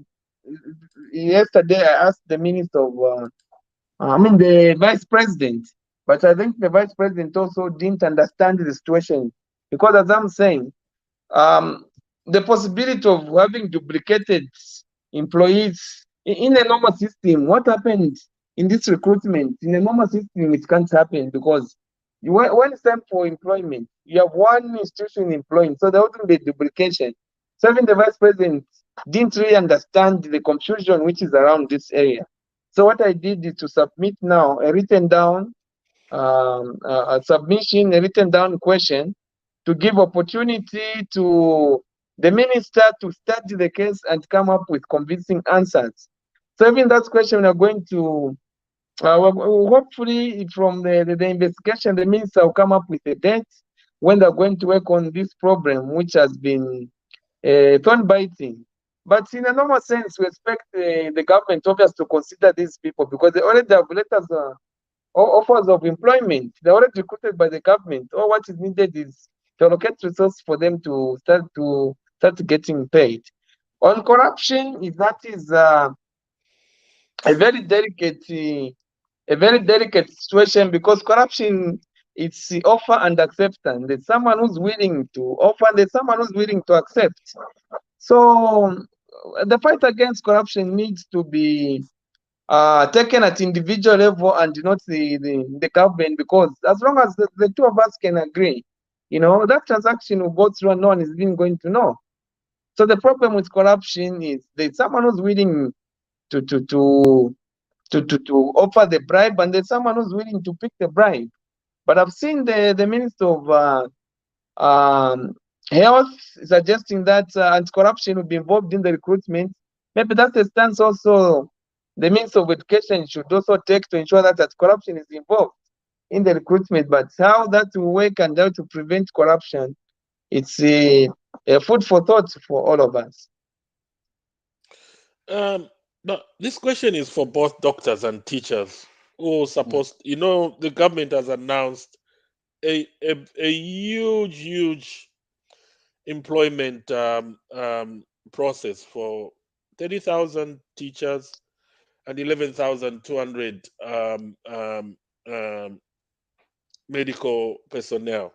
yesterday I asked the Minister of the Vice President, but I think the Vice President also didn't understand the situation because, as I'm saying, the possibility of having duplicated employees in a normal system, what happened in this recruitment? In a normal system, it can't happen because when it's time for employment, you have one institution employing, so there wouldn't be duplication. So even the Vice President didn't really understand the confusion which is around this area. So what I did is to submit now a written down submission, a written down question to give opportunity to the minister to study the case and come up with convincing answers. So even that question we are going to hopefully from the investigation, the minister will come up with a date when they're going to work on this problem, which has been thorn biting. But in a normal sense, we expect the government obviously to consider these people because they already have letters or offers of employment. They're already recruited by the government. All what is needed is to allocate resources for them to start getting paid. On corruption, that is a very delicate situation because corruption it's the offer and acceptance. There's someone who's willing to offer, there's someone who's willing to accept. So the fight against corruption needs to be taken at individual level and not the government, because as long as the two of us can agree, that transaction will go through and no one is even going to know. So the problem with corruption is there's someone who's willing to offer the bribe, and there's someone who's willing to pick the bribe. But I've seen the Minister of Health suggesting that anti-corruption will be involved in the recruitment. Maybe that's a stance also the Minister of Education should also take to ensure that corruption is involved in the recruitment. But how that will work and how to prevent corruption, it's a food for thought for all of us. Now, this question is for both doctors and teachers who are supposed, the government has announced a huge employment process for 30,000 teachers and 11,200 medical personnel,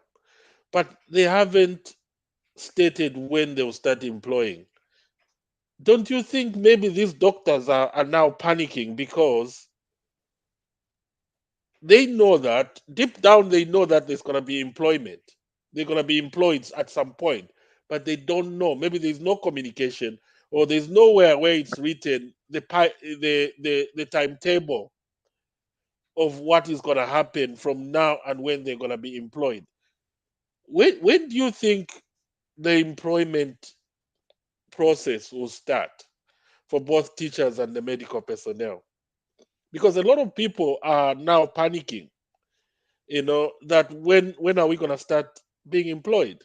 but they haven't stated when they will start employing. Don't you think maybe these doctors are now panicking because they know that deep down they know that there's going to be employment, they're going to be employed at some point, but they don't know. Maybe there's no communication, or there's nowhere where it's written the timetable of what is going to happen from now and when they're going to be employed. When do you think the employment process will start for both teachers and the medical personnel? Because a lot of people are now panicking, that when are we going to start being employed?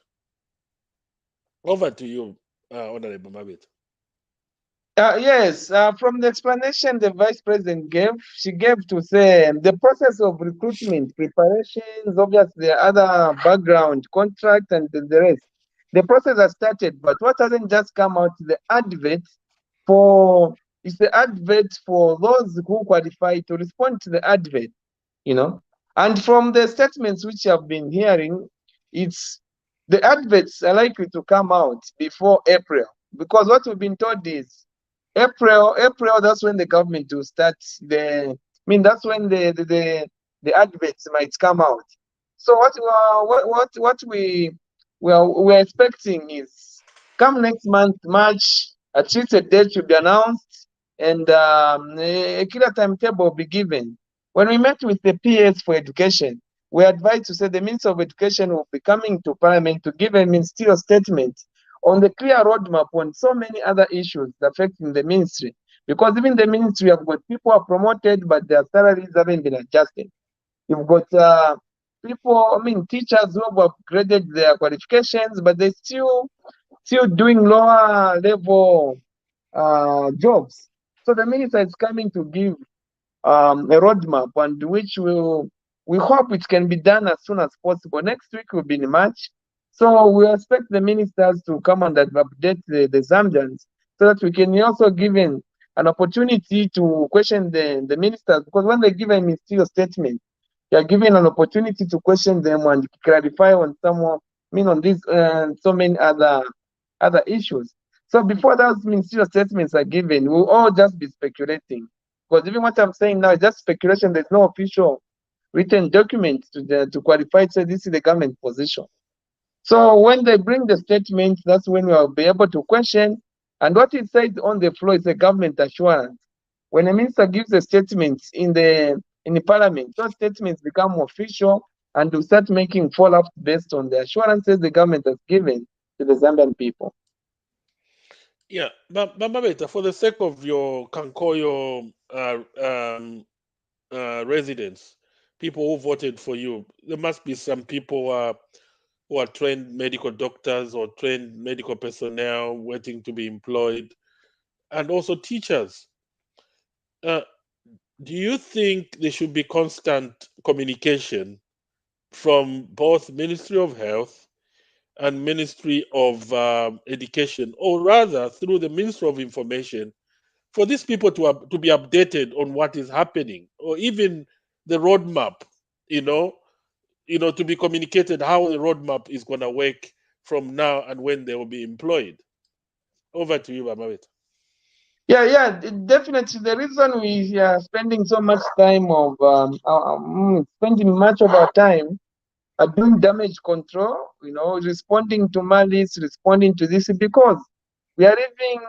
Over to you, Honorable Mabeta. Yes, from the explanation the Vice President gave, she gave to say the process of recruitment, preparations, obviously other background, contract, and the rest. The process has started, but what hasn't just come out is the advert it's the advert for those who qualify to respond to the advert, And from the statements which I've been hearing, it's the adverts are likely to come out before April, because what we've been told is April, that's when the government will start that's when the adverts might come out. So what we're expecting is come next month, March, at least a date should be announced and a clear timetable will be given. When we met with the PS for education, we advised to say the Minister of Education will be coming to Parliament to give a ministerial statement on the clear roadmap on so many other issues affecting the ministry. Because even the ministry have got people are promoted, but their salaries haven't been adjusted. You've got teachers who have upgraded their qualifications, but they're still doing lower level jobs. So the minister is coming to give a roadmap, and which we hope it can be done as soon as possible. Next week will be in March. So we expect the ministers to come and update the Zambians so that we can also give an opportunity to question the ministers, because when they give a ministerial statement, they are given an opportunity to question them and clarify on on these so many other issues. So before those ministerial statements are given, we'll all just be speculating. Because even what I'm saying now is just speculation. There's no official written document to qualify to say this is the government position. So when they bring the statement, that's when we'll be able to question. And what it says on the floor is a government assurance. When a minister gives a statement in the parliament, those statements become official and will start making follow-up based on the assurances the government has given to the Zambian people. Yeah, but Mabeta, for the sake of your Kankoyo residents, people who voted for you, there must be some people who are trained medical doctors or trained medical personnel waiting to be employed. and also teachers. Uh, do you think there should be constant communication from both Ministry of Health and Ministry of Education, or rather through the Ministry of Information, for these people to be updated on what is happening, or even the roadmap, you know, to be communicated how the roadmap is going to work from now and when they will be employed. Over to you, Mamawit. Yeah, definitely. The reason we are spending so much time of spending much of our time doing damage control, responding to malice, responding to this, because we are leaving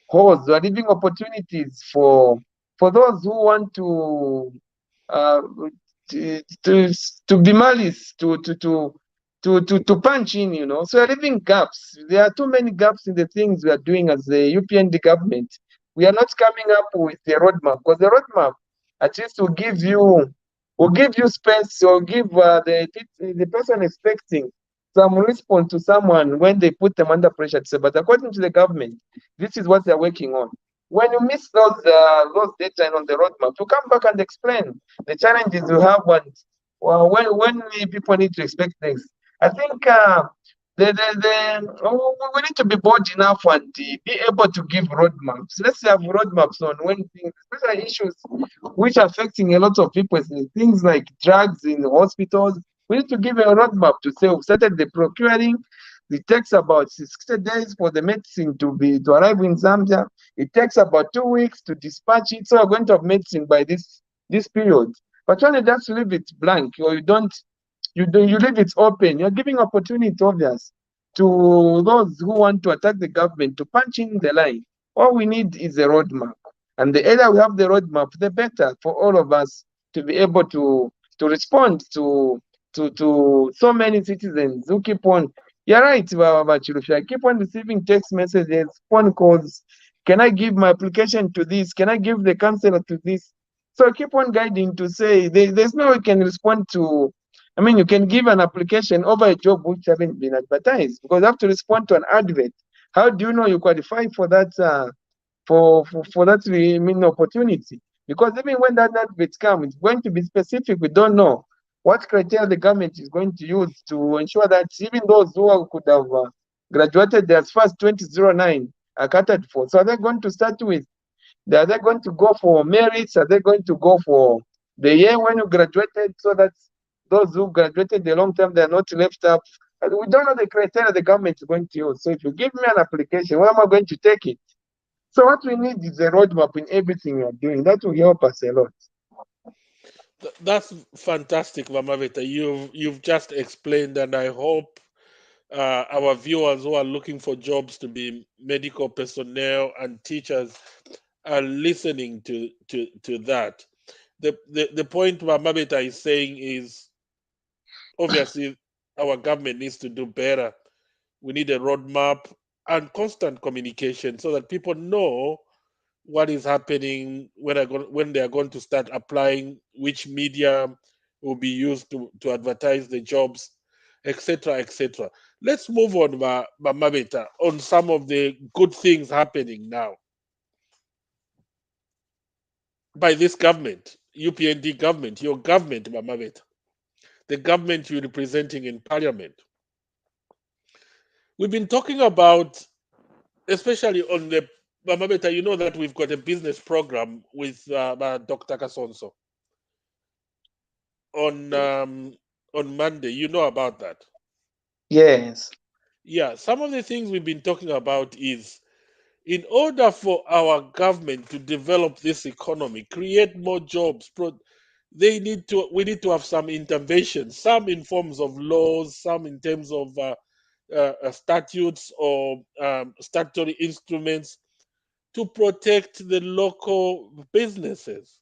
holes, we are leaving opportunities for those who want uh, to to be malice, to punch in, So we are leaving gaps. There are too many gaps in the things we are doing as the UPND government. We are not coming up with a roadmap, because the roadmap at least will give you space, or give the person expecting some response to someone when they put them under pressure to say, but according to the government, this is what they're working on. When you miss those deadlines on the roadmap, you come back and explain the challenges you have, and when people need to expect things. I think we need to be bold enough and be able to give roadmaps. Let's have roadmaps on when things, especially issues which are affecting a lot of people, things like drugs in hospitals. We need to give a roadmap to say we've started the procuring. It takes about 60 days for the medicine to arrive in Zambia. It takes about 2 weeks to dispatch it. So we're going to have medicine by this period. But when you just leave it blank, or you leave it open, you're giving opportunity, obvious, to those who want to attack the government to punch in the line. All we need is a roadmap. And the earlier we have the roadmap, the better for all of us to be able to respond to so many citizens who keep on. You're right, Chilufya. I keep on receiving text messages, phone calls. Can I give my application to this? Can I give the counselor to this? So I keep on guiding to say there's no way you can respond to. I mean, you can give an application over a job which haven't been advertised, because you have to respond to an advert. How do you know you qualify for that? For that opportunity, because even when that advert comes, it's going to be specific. We don't know what criteria the government is going to use to ensure that even those who could have graduated as fast 2009 are catered for. So are they going to start with? Are they going to go for merits? Are they going to go for the year when you graduated, so that those who graduated the long term, they are not left up? And we don't know the criteria the government is going to use. So if you give me an application, where am I going to take it? So what we need is a roadmap in everything we are doing. That will help us a lot. That's fantastic, Mamavita. You've just explained, and I hope our viewers who are looking for jobs to be medical personnel and teachers are listening to that. The point Mamavita is saying is, obviously our government needs to do better. We need a roadmap and constant communication so that people know what is happening when they are going to start applying, which media will be used to advertise the jobs, etc., etc. Let's move on, Mabeta, on some of the good things happening now by this government, UPND government, your government, Mabeta, the government you're representing in parliament. We've been talking about, especially on the Mabeta, you know that we've got a business program with Dr. Kasonso on Monday. You know about that. Yes. Yeah, some of the things we've been talking about is, in order for our government to develop this economy, create more jobs, we need to have some intervention, some in forms of laws, some in terms of statutes or statutory instruments to protect the local businesses.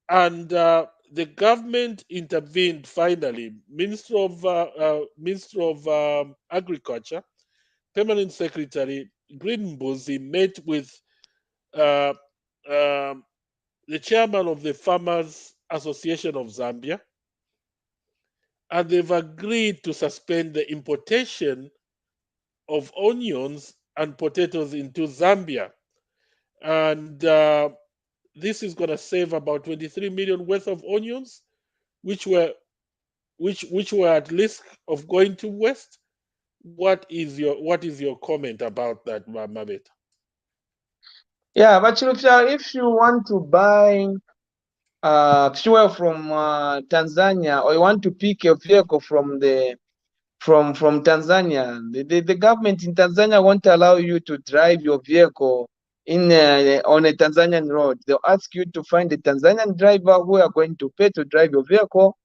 And the government intervened finally. Minister of Agriculture, Permanent Secretary Green Mbuzi met with uh, um the chairman of the Farmers Association of Zambia, and they've agreed to suspend the importation of onions and potatoes into Zambia and this is going to save about 23 million worth of onions, which were at risk of going to waste. What is your comment about that, Mabeta? Yeah, but Chilufya, if you want to buy fuel from Tanzania, or you want to pick a vehicle from Tanzania, the government in Tanzania won't allow you to drive your vehicle in on a Tanzanian road. They'll ask you to find a Tanzanian driver who are going to pay to drive your vehicle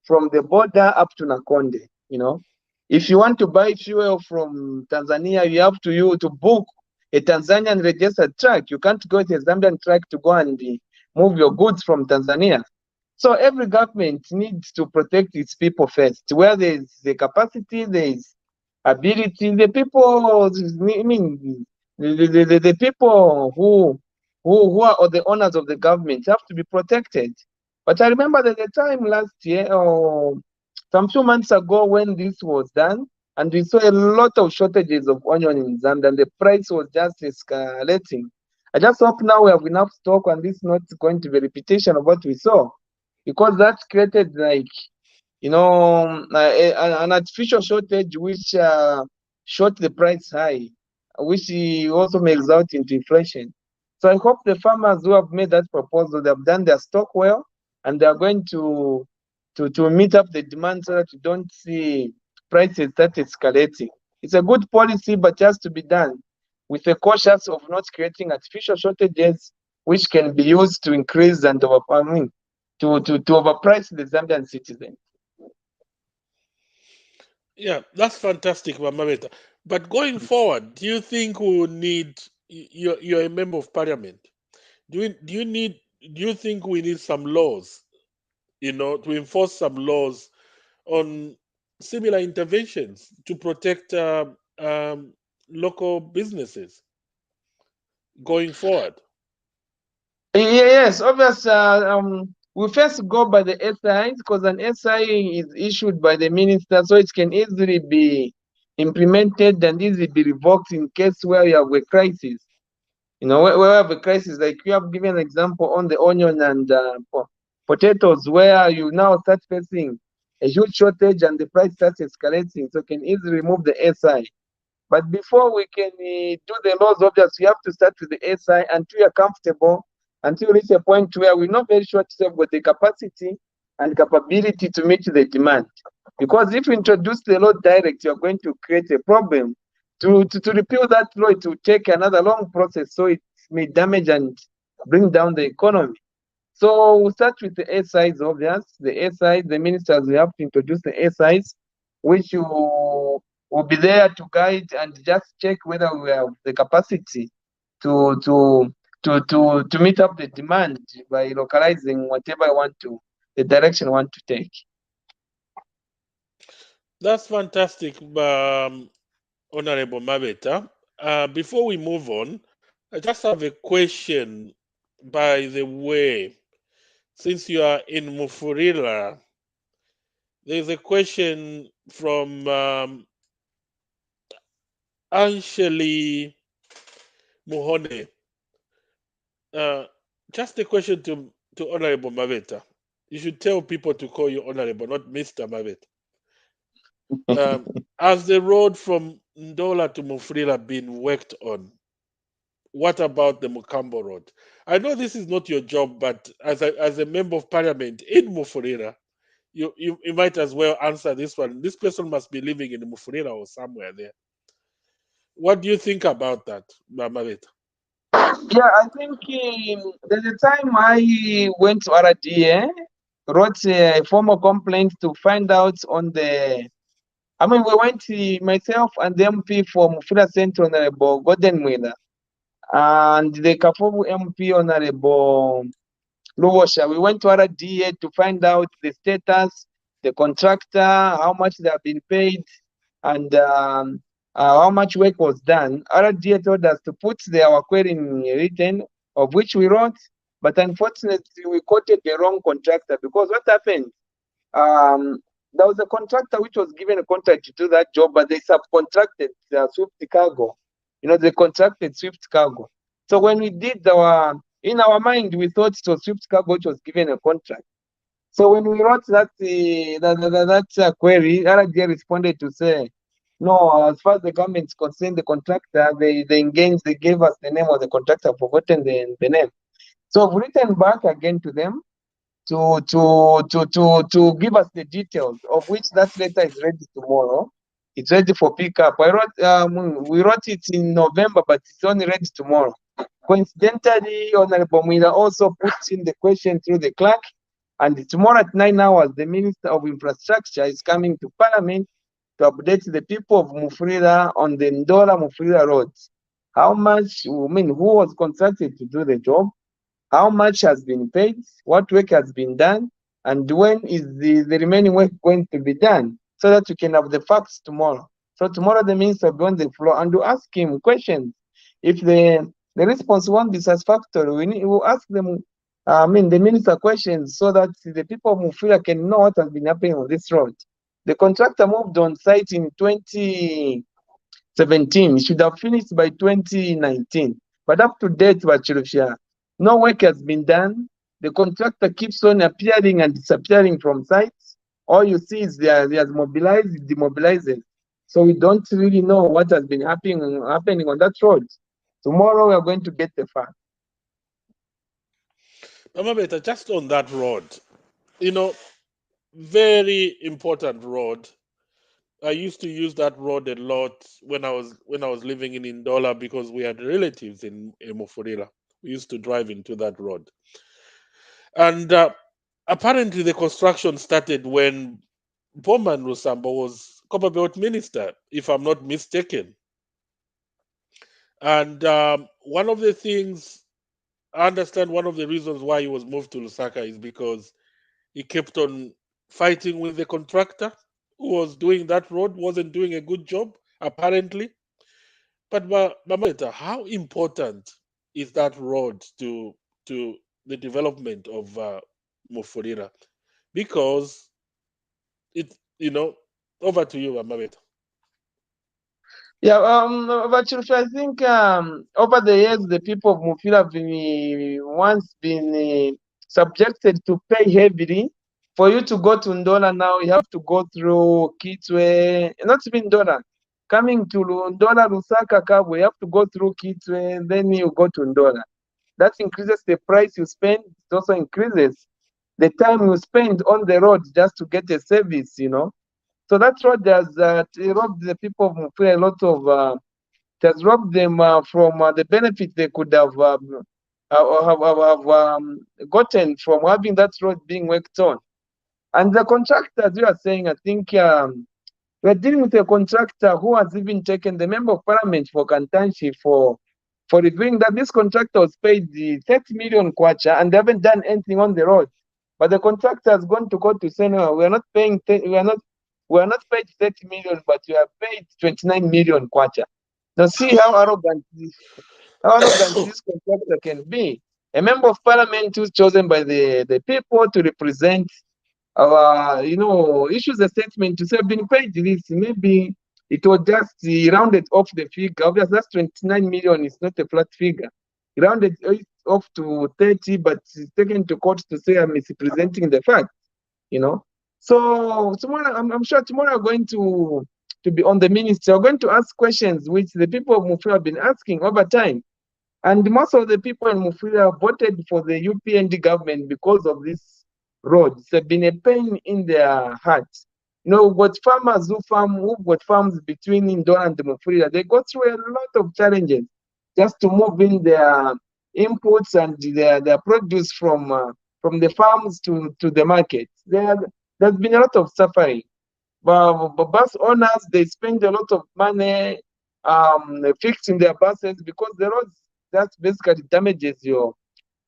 from the border up to Nakonde. You know, if you want to buy fuel from Tanzania, you have to book a Tanzanian registered truck. You can't go with a Zambian truck to go and move your goods from Tanzania. So every government needs to protect its people first. Where there is the capacity, there is ability. The people, I mean, the people who are the owners of the government have to be protected. But I remember that the time last year or some few months ago when this was done, and we saw a lot of shortages of onion in Zambia, and the price was just escalating. I just hope now we have enough stock and this is not going to be a repetition of what we saw, because that created like an artificial shortage which shot the price high, which also may result into inflation. So I hope the farmers who have made that proposal, they have done their stock well, and they are going to meet up the demand so that you don't see prices start escalating. It's a good policy, but it has to be done with a cautious of not creating artificial shortages which can be used to increase and overprice the Zambian citizen. Yeah, that's fantastic, Mabeta. But going forward, do you think we will need you're a member of parliament? Do you think we need some laws, to enforce some laws on similar interventions to protect local businesses going forward? Yes, obviously, we first go by the SI because an SI is issued by the minister, so it can easily be implemented and easily be revoked in case where you have a crisis. Where we have a crisis, like you have given an example on the onion and potatoes, where you now start facing a huge shortage and the price starts escalating, so you can easily remove the SI. But before we can do the laws, obviously, we have to start with the SI until you're comfortable, until you reach a point where we're not very sure to have got the capacity and capability to meet the demand. Because if you introduce the law direct, you're going to create a problem. To repeal that law, it will take another long process, so it may damage and bring down the economy. So we'll start with the SIs, obvious. The SIs, the ministers, we have to introduce the SIs, which will be there to guide and just check whether we have the capacity to meet up the demand by localizing whatever the direction I want to take. That's fantastic, Honorable Mabeta. Before we move on, I just have a question, by the way. Since you are in Mufurila, there's a question from Ansheli Muhone. Just a question to Honorable Mabeta. You should tell people to call you Honorable, not Mr. Mabeta. Has the road from Ndola to Mufurila been worked on? What about the Mukambo Road? I know this is not your job, but as a member of parliament in Mufurila, you might as well answer this one. This person must be living in Mufurila or somewhere there. What do you think about that, Mabeta? Yeah, I think there's a time I went to RDA, wrote a formal complaint to find out on the. I mean, we went, myself and the MP for Mufurila Central, Honorable Gordon Mwila, and the Kafobu MP, Honorable Luwosha. We went to RDA to find out the status, the contractor, how much they have been paid, and how much work was done. RDA told us to put our query in written, of which we wrote, but unfortunately we quoted the wrong contractor, because what happened? There was a contractor which was given a contract to do that job, but they subcontracted Swift Cargo. They contracted Swift Cargo. So when we did in our mind, we thought it was Swift Cargo which was given a contract. So when we wrote that query, RDA responded to say, no, as far as the government is concerned, the contractor, they engaged, they gave us the name of the contractor, I've forgotten the name. So I've written back again to them to give us the details, of which that letter is ready tomorrow. It's ready for pickup. We wrote it in November, but it's only ready tomorrow. Coincidentally, Honorable Mwila also puts in the question through the clerk, and tomorrow at 9 hours, the Minister of Infrastructure is coming to Parliament to update the people of Mufulira on the Ndola Mufulira roads. How much, who was contracted to do the job, how much has been paid, what work has been done, and when is the remaining work going to be done, so that we can have the facts tomorrow. So tomorrow the minister will be on the floor and to ask him questions. If the response won't be satisfactory, we'll ask them, the minister questions, so that the people of Mufulira can know what has been happening on this road. The contractor moved on site in 2017. It should have finished by 2019. But up to date, Chilufya, no work has been done. The contractor keeps on appearing and disappearing from sites. All you see is he has mobilized, demobilizes. So we don't really know what has been happening on that road. Tomorrow we are going to get the facts. Mabeta, just on that road, very important road. I used to use that road a lot when I was living in Ndola, because we had relatives in Mufulira. We used to drive into that road. And apparently the construction started when Bowman Rusamba was Copperbelt minister, if I'm not mistaken. And one of the things, I understand one of the reasons why he was moved to Lusaka is because he kept on fighting with the contractor who was doing that road, wasn't doing a good job, apparently. But Mabeta, how important is that road to the development of Mufulira? Because over to you, Mabeta. Yeah, but I think over the years, the people of Mufulira have once been subjected to pay heavily. For you to go to Ndola now, you have to go through Kitwe, not even Ndola. Coming to Ndola, Lusaka, Kabwe, you have to go through Kitwe, then you go to Ndola. That increases the price you spend. It also increases the time you spend on the road just to get a service, So that road has robbed the people of Mufulira a lot of, it has robbed them from the benefit they could have gotten from having that road being worked on. And the contractor, as you are saying, I think we're dealing with a contractor who has even taken the member of parliament for Kantanshi for reviewing that this contractor was paid the 30 million kwacha and they haven't done anything on the road. But the contractor has gone to court to say, no, we are not paid 30 million, but we are paid 29 million kwacha. Now see how arrogant this contractor can be. A member of parliament who's chosen by the people to represent our, issues a statement to say I've been paid this. Maybe it was just rounded off the figure. Obviously, that's 29 million. It's not a flat figure. He rounded it off to 30, but it's taken to court to say I'm misrepresenting the fact. So tomorrow, I'm sure tomorrow I'm going to be on the ministry. I'm going to ask questions which the people of Mufulira have been asking over time. And most of the people in Mufulira voted for the UPND government because of this road. It's been a pain in their hearts. We've got farmers who've got farms between Ndola and Mufulira. They go through a lot of challenges just to move in their inputs and their produce from the farms to the market. There's been a lot of suffering. But bus owners, they spend a lot of money fixing their buses because the roads that basically damages your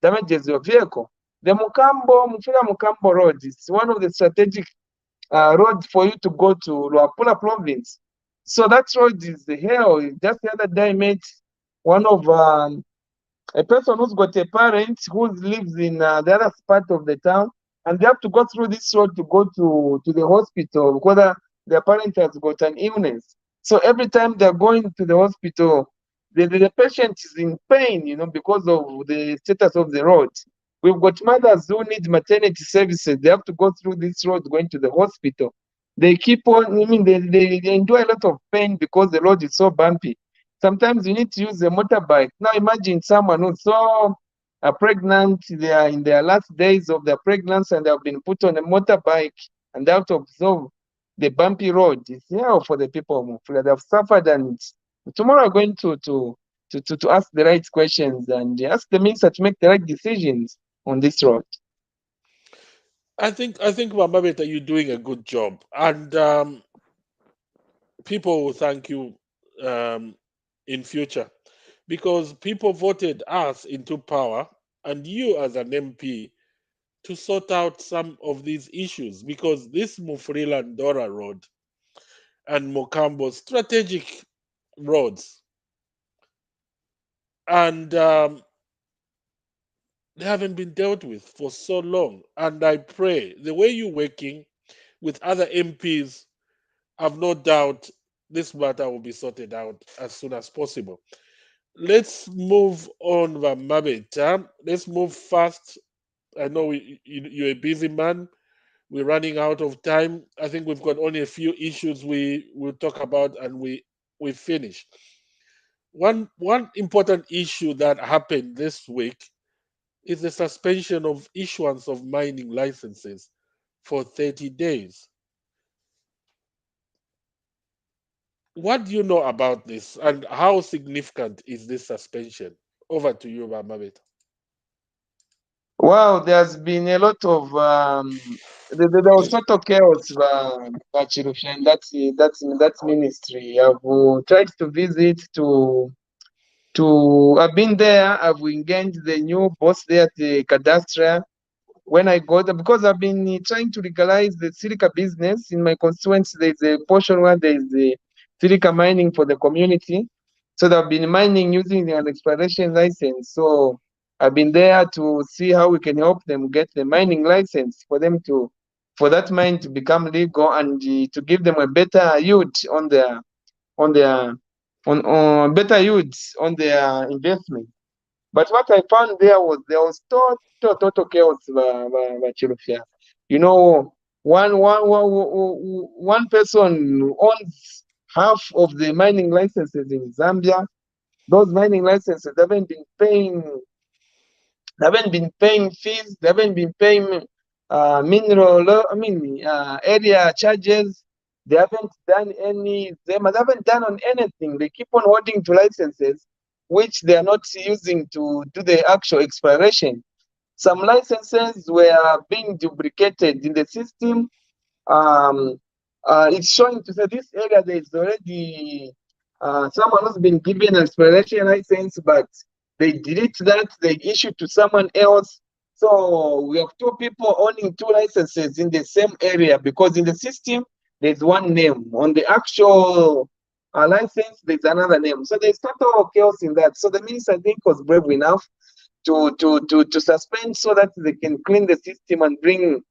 vehicle. The Mufulira Mukambo road is one of the strategic roads for you to go to Luapula province. So that road is the hell. Just the other day I met one of a person who's got a parent who lives in the other part of the town, and they have to go through this road to go to the hospital because their parent has got an illness. So every time they're going to the hospital, the patient is in pain, you know, because of the status of the road. We've got mothers who need maternity services. They have to go through this road going to the hospital. They keep on, I mean, they endure a lot of pain because the road is so bumpy. Sometimes you need to use a motorbike. Now imagine someone who's so pregnant, they are in their last days of their pregnancy and they have been put on a motorbike and they have to observe the bumpy road. It's hell for the people of Mufulira. They have suffered, and tomorrow we're going to ask the right questions and ask the minister to make the right decisions on this road. I think Mabeta, you're doing a good job, and people will thank you in future, because people voted us into power and you as an MP to sort out some of these issues, because this Mufulira Ndora road and Mokambo strategic roads, and they haven't been dealt with for so long. And I pray the way you're working with other MPs, I've no doubt this matter will be sorted out as soon as possible. Let's move on, Mabeta. Let's move fast. I know you're a busy man. We're running out of time. I think we've got only a few issues we will talk about, and we finish. One important issue that happened this week is the suspension of issuance of mining licenses for 30 days. What do you know about this, and how significant is this suspension? Over to you, Mabeta. Wow, there's been a lot of there was total chaos, Chilufya, in that ministry. I've tried to visit to I've been there. I've engaged the new boss there at the cadastre. When I got there, because I've been trying to legalize the silica business in my constituency, there's a portion where there's the silica mining for the community. So they've been mining using an exploration license. So I've been there to see how we can help them get the mining license for them to, for that mine to become legal and to give them a better yield on their better yields on their investment. But what I found there was total chaos, Chilufya. You know, one person owns half of the mining licenses in Zambia. Those mining licenses haven't been paying fees, they haven't been paying area charges. They haven't done they haven't done on anything. They keep on holding to licenses which they are not using to do the actual exploration. Some licenses were being duplicated in the system. um, it's showing to say this area there is already someone who's been given an exploration license, but they delete that, they issue to someone else. So we have two people owning two licenses in the same area, because in the system there's one name, on the actual license there's another name. So there's total chaos in that. So the minister, I think, was brave enough to suspend so that they can clean the system and bring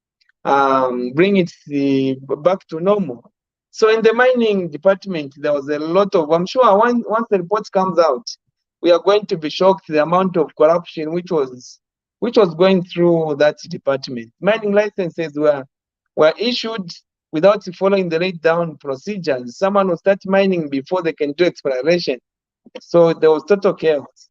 it back to normal. So in the mining department, there was a lot of, I'm sure once the report comes out, we are going to be shocked the amount of corruption which was going through that department. Mining licenses were issued without following the laid down procedures. Someone will start mining before they can do exploration. So there was total chaos.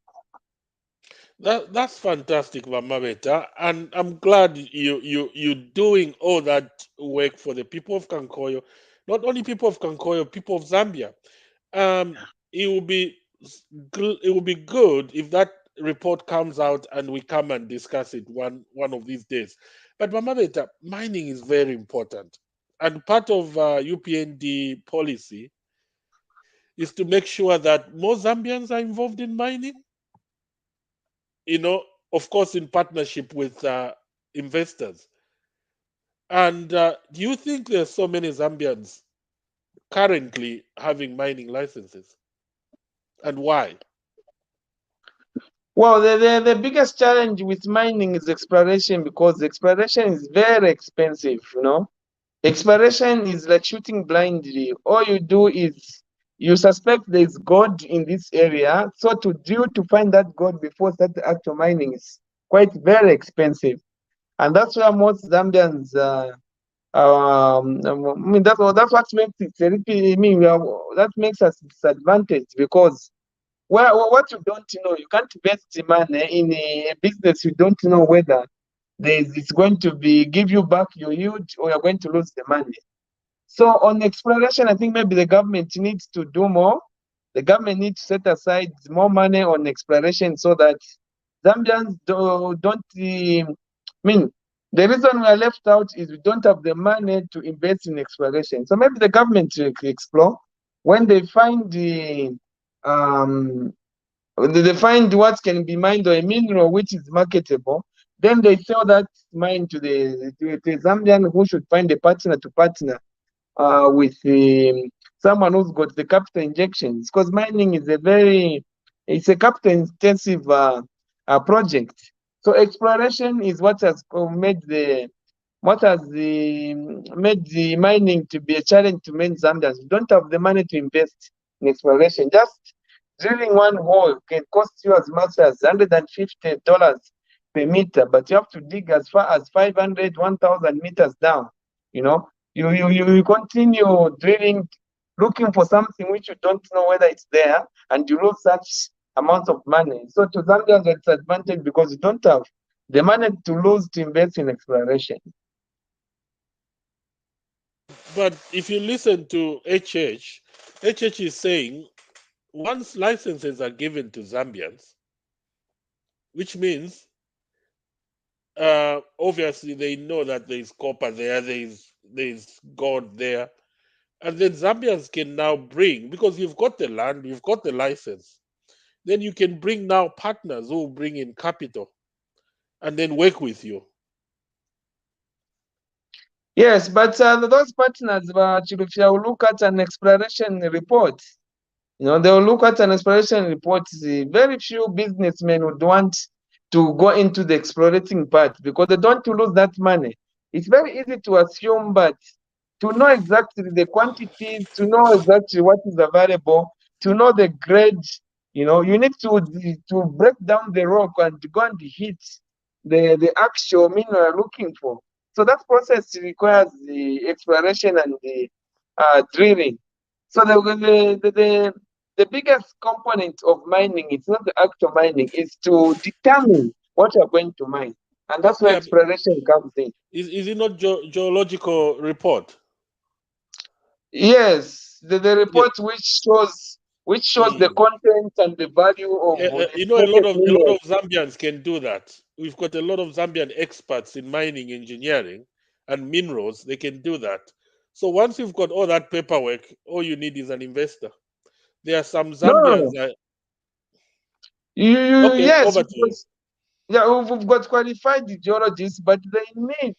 That's fantastic, Mabeta, and I'm glad you're doing all that work for the people of Kankoyo. Not only people of Kankoyo, people of Zambia. Um, it will be good if that report comes out and we come and discuss it one of these days. But Mabeta, mining is very important, and part of UPND policy is to make sure that more Zambians are involved in mining. Of course, in partnership with investors. And do you think there's so many Zambians currently having mining licenses, and why? Well, the biggest challenge with mining is exploration, because exploration is very expensive, Exploration is like shooting blindly. All you do is you suspect there is gold in this area. So to drill to find that gold before start the actual mining is quite very expensive. And that's where most Zambians, I mean, that's what makes it, I mean, that makes us disadvantaged because what you don't know, you can't invest money in a business you don't know whether it's going to be give you back your yield or you're going to lose the money. So on exploration, I think maybe the government needs to do more. The government needs to set aside more money on exploration so that Zambians don't I mean, the reason we are left out is we don't have the money to invest in exploration. So maybe the government should explore when they find they find what can be mined or a mineral which is marketable, then they sell that mine to the Zambian who should find a partner to partner with someone who's got the capital injections, because mining is it's a capital intensive project. So exploration is what has made the mining to be a challenge to many Zambians. You don't have the money to invest in exploration. Just drilling one hole can cost you as much as $150 per meter, but you have to dig as far as 500, 1,000 meters down. You know, you continue drilling, looking for something which you don't know whether it's there, and you lose such amount of money. So to Zambians, it's advantage because you don't have the money to lose to invest in exploration. But if you listen to HH is saying once licenses are given to Zambians, which means obviously they know that there is copper there, there is gold there, and then Zambians can now bring, because you've got the land, you've got the license, then you can bring now partners who will bring in capital and then work with you. Yes, but those partners, Chilufya, will look at an exploration report. You know, they will look at an exploration report. Very few businessmen would want to go into the explorating part because they don't want to lose that money. It's very easy to assume, but to know exactly the quantities, to know exactly what is available, to know the grade, you know, you need to break down the rock and go and hit the actual mineral you're looking for. So that process requires the exploration and the drilling. So the biggest component of mining, it's not the actual mining, is to determine what you're going to mine. And that's where Yeah, exploration comes in. is it not geological report? Yes, the Yeah. report which shows the Mm. content and the value of Yeah, the you know, precious a lot minerals. of Zambians can do that. We've got a lot of Zambian experts in mining engineering and minerals. They can do that. So once you've got all that paperwork, all you need is an investor. There are some Zambians No, that, you okay, yes, over to you. because yeah, we've got qualified geologists, but they need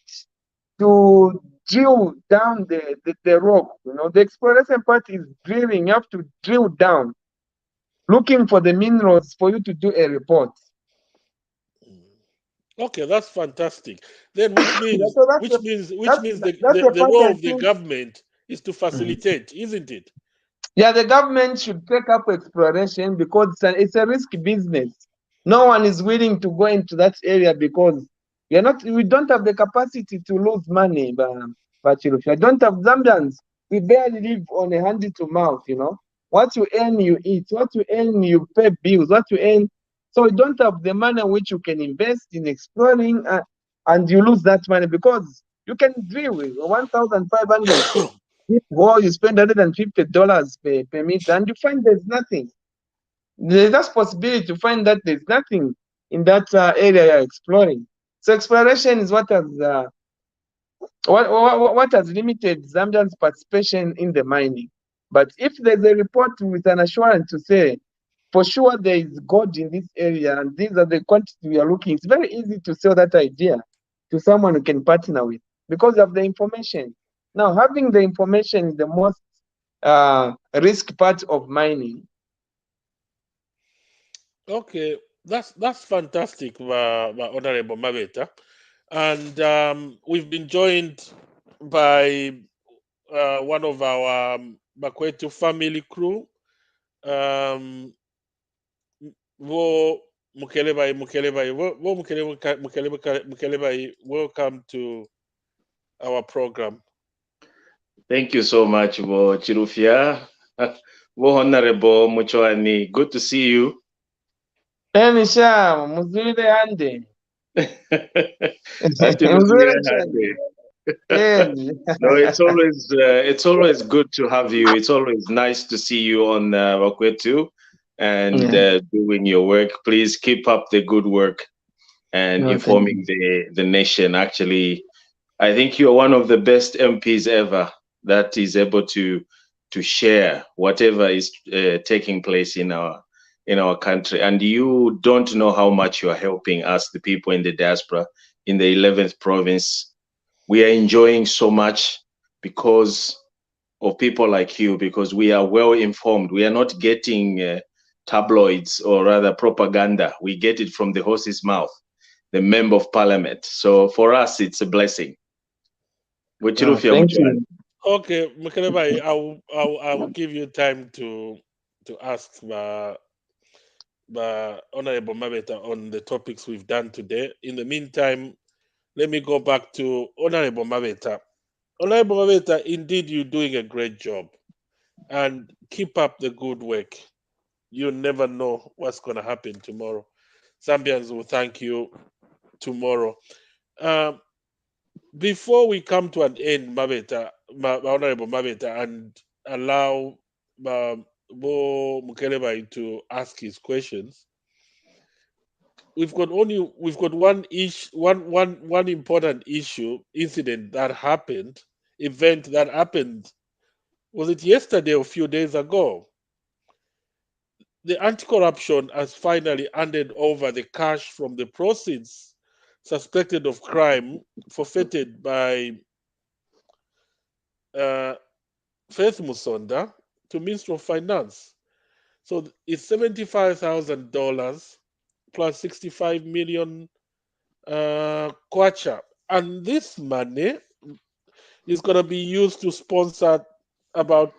to drill down the rock. You know, the exploration part is drilling. You have to drill down, looking for the minerals for you to do a report. Okay, that's fantastic. Then which Yeah, means so that's the the part role I of the think. government is to facilitate, isn't it? Yeah, the government should take up exploration because it's a risky business. No one is willing to go into that area because we don't have the capacity to lose money. But if you don't have Zambians, we barely live on a hand to mouth. You know, what you earn, you eat. What you earn, you pay bills. What you earn, so you don't have the money which you can invest in exploring, and you lose that money because you can drill with 1,500. Well, you spend $150 per meter, and you find there's nothing. There's that possibility to find that there's nothing in that area you're exploring. So exploration is what has limited Zambians' participation in the mining. But if there's a report with an assurance to say, for sure there is gold in this area and these are the quantities we are looking, it's very easy to sell that idea to someone who can partner with because of the information. Now, having the information is the most risk part of mining. Okay, that's fantastic, Honorable Mabeta. And we've been joined by one of our Bakwetu family crew. Wo Mukelebai, welcome to our program. Thank you so much, Bo Chilufya. Bo Honorable Muchoani, good to see you. Misha, muzwire ande. Muzuri hande. No, it's always good to have you. It's always nice to see you on Bakwetu and doing your work. Please keep up the good work and informing the nation. Actually, I think you're one of the best MPs ever that is able to share whatever is taking place in our country. And you don't know how much you are helping us, the people in the diaspora, in the 11th province. We are enjoying so much because of people like you, because we are well informed. We are not getting tabloids or rather propaganda. We get it from the horse's mouth, the member of parliament. So for us, it's a blessing. Thank you. Okay, Mukelebai, I will give you time to ask Honorable Mabeta on the topics we've done today. In the meantime, let me go back to Honorable Mabeta. Honorable Mabeta, indeed, you're doing a great job, and keep up the good work. You never know what's going to happen tomorrow. Zambians will thank you tomorrow. Before we come to an end, Honorable Mabeta, and allow Bo Mukelebai to ask his questions, we've got one important event that happened. Was it yesterday or a few days ago? The anti-corruption has finally handed over the cash from the proceeds suspected of crime forfeited by Faith Musonda to Ministry of Finance. So it's $75,000 plus 65 million kwacha. And this money is going to be used to sponsor about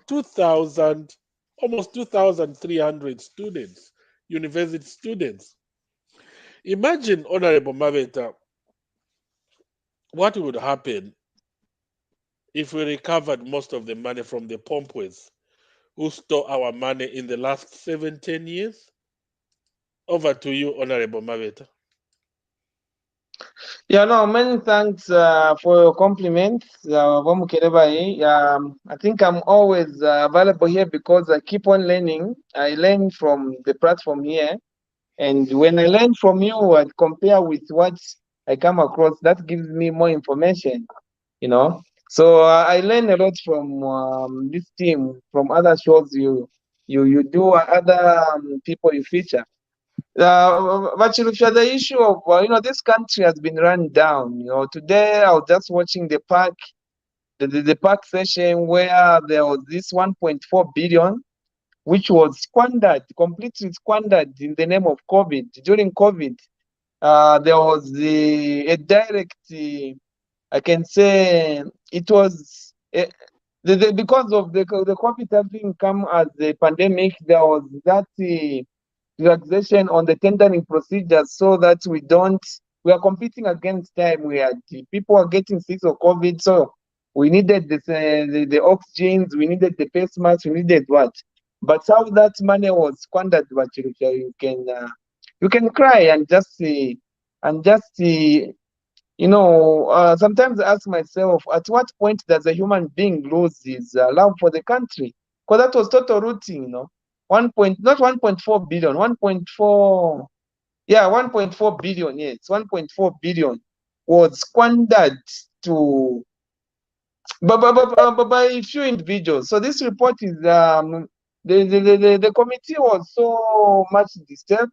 almost 2,300 students, university students. Imagine, Honorable Mabeta, what would happen if we recovered most of the money from the Pompways who stole our money in the last 7-10 years? Over to you, Honorable Mabeta. Yeah, no, many thanks for your compliments, I think I'm always available here because I keep on learning. I learn from the platform here. And when I learn from you, I compare with what I come across. That gives me more information, So I learn a lot from this team, from other shows you do, other people you feature. But Chilufya, the issue of this country has been run down. Today I was just watching the park, the park session where there was this 1.4 billion, which was completely squandered in the name of COVID. During COVID, there was a direct, I can say, it was because of the COVID having come as a pandemic. There was that relaxation on the tendering procedures so that we are competing against time. People are getting sick of COVID, so we needed the oxygens, we needed the face masks, we needed what? But how that money was squandered, you can cry and sometimes I ask myself, at what point does a human being lose his love for the country? Because that was total routine, not 1.4 billion, 1.4, 1.4 billion, yes, 1.4 billion was squandered by a few individuals. So this report is the committee was so much disturbed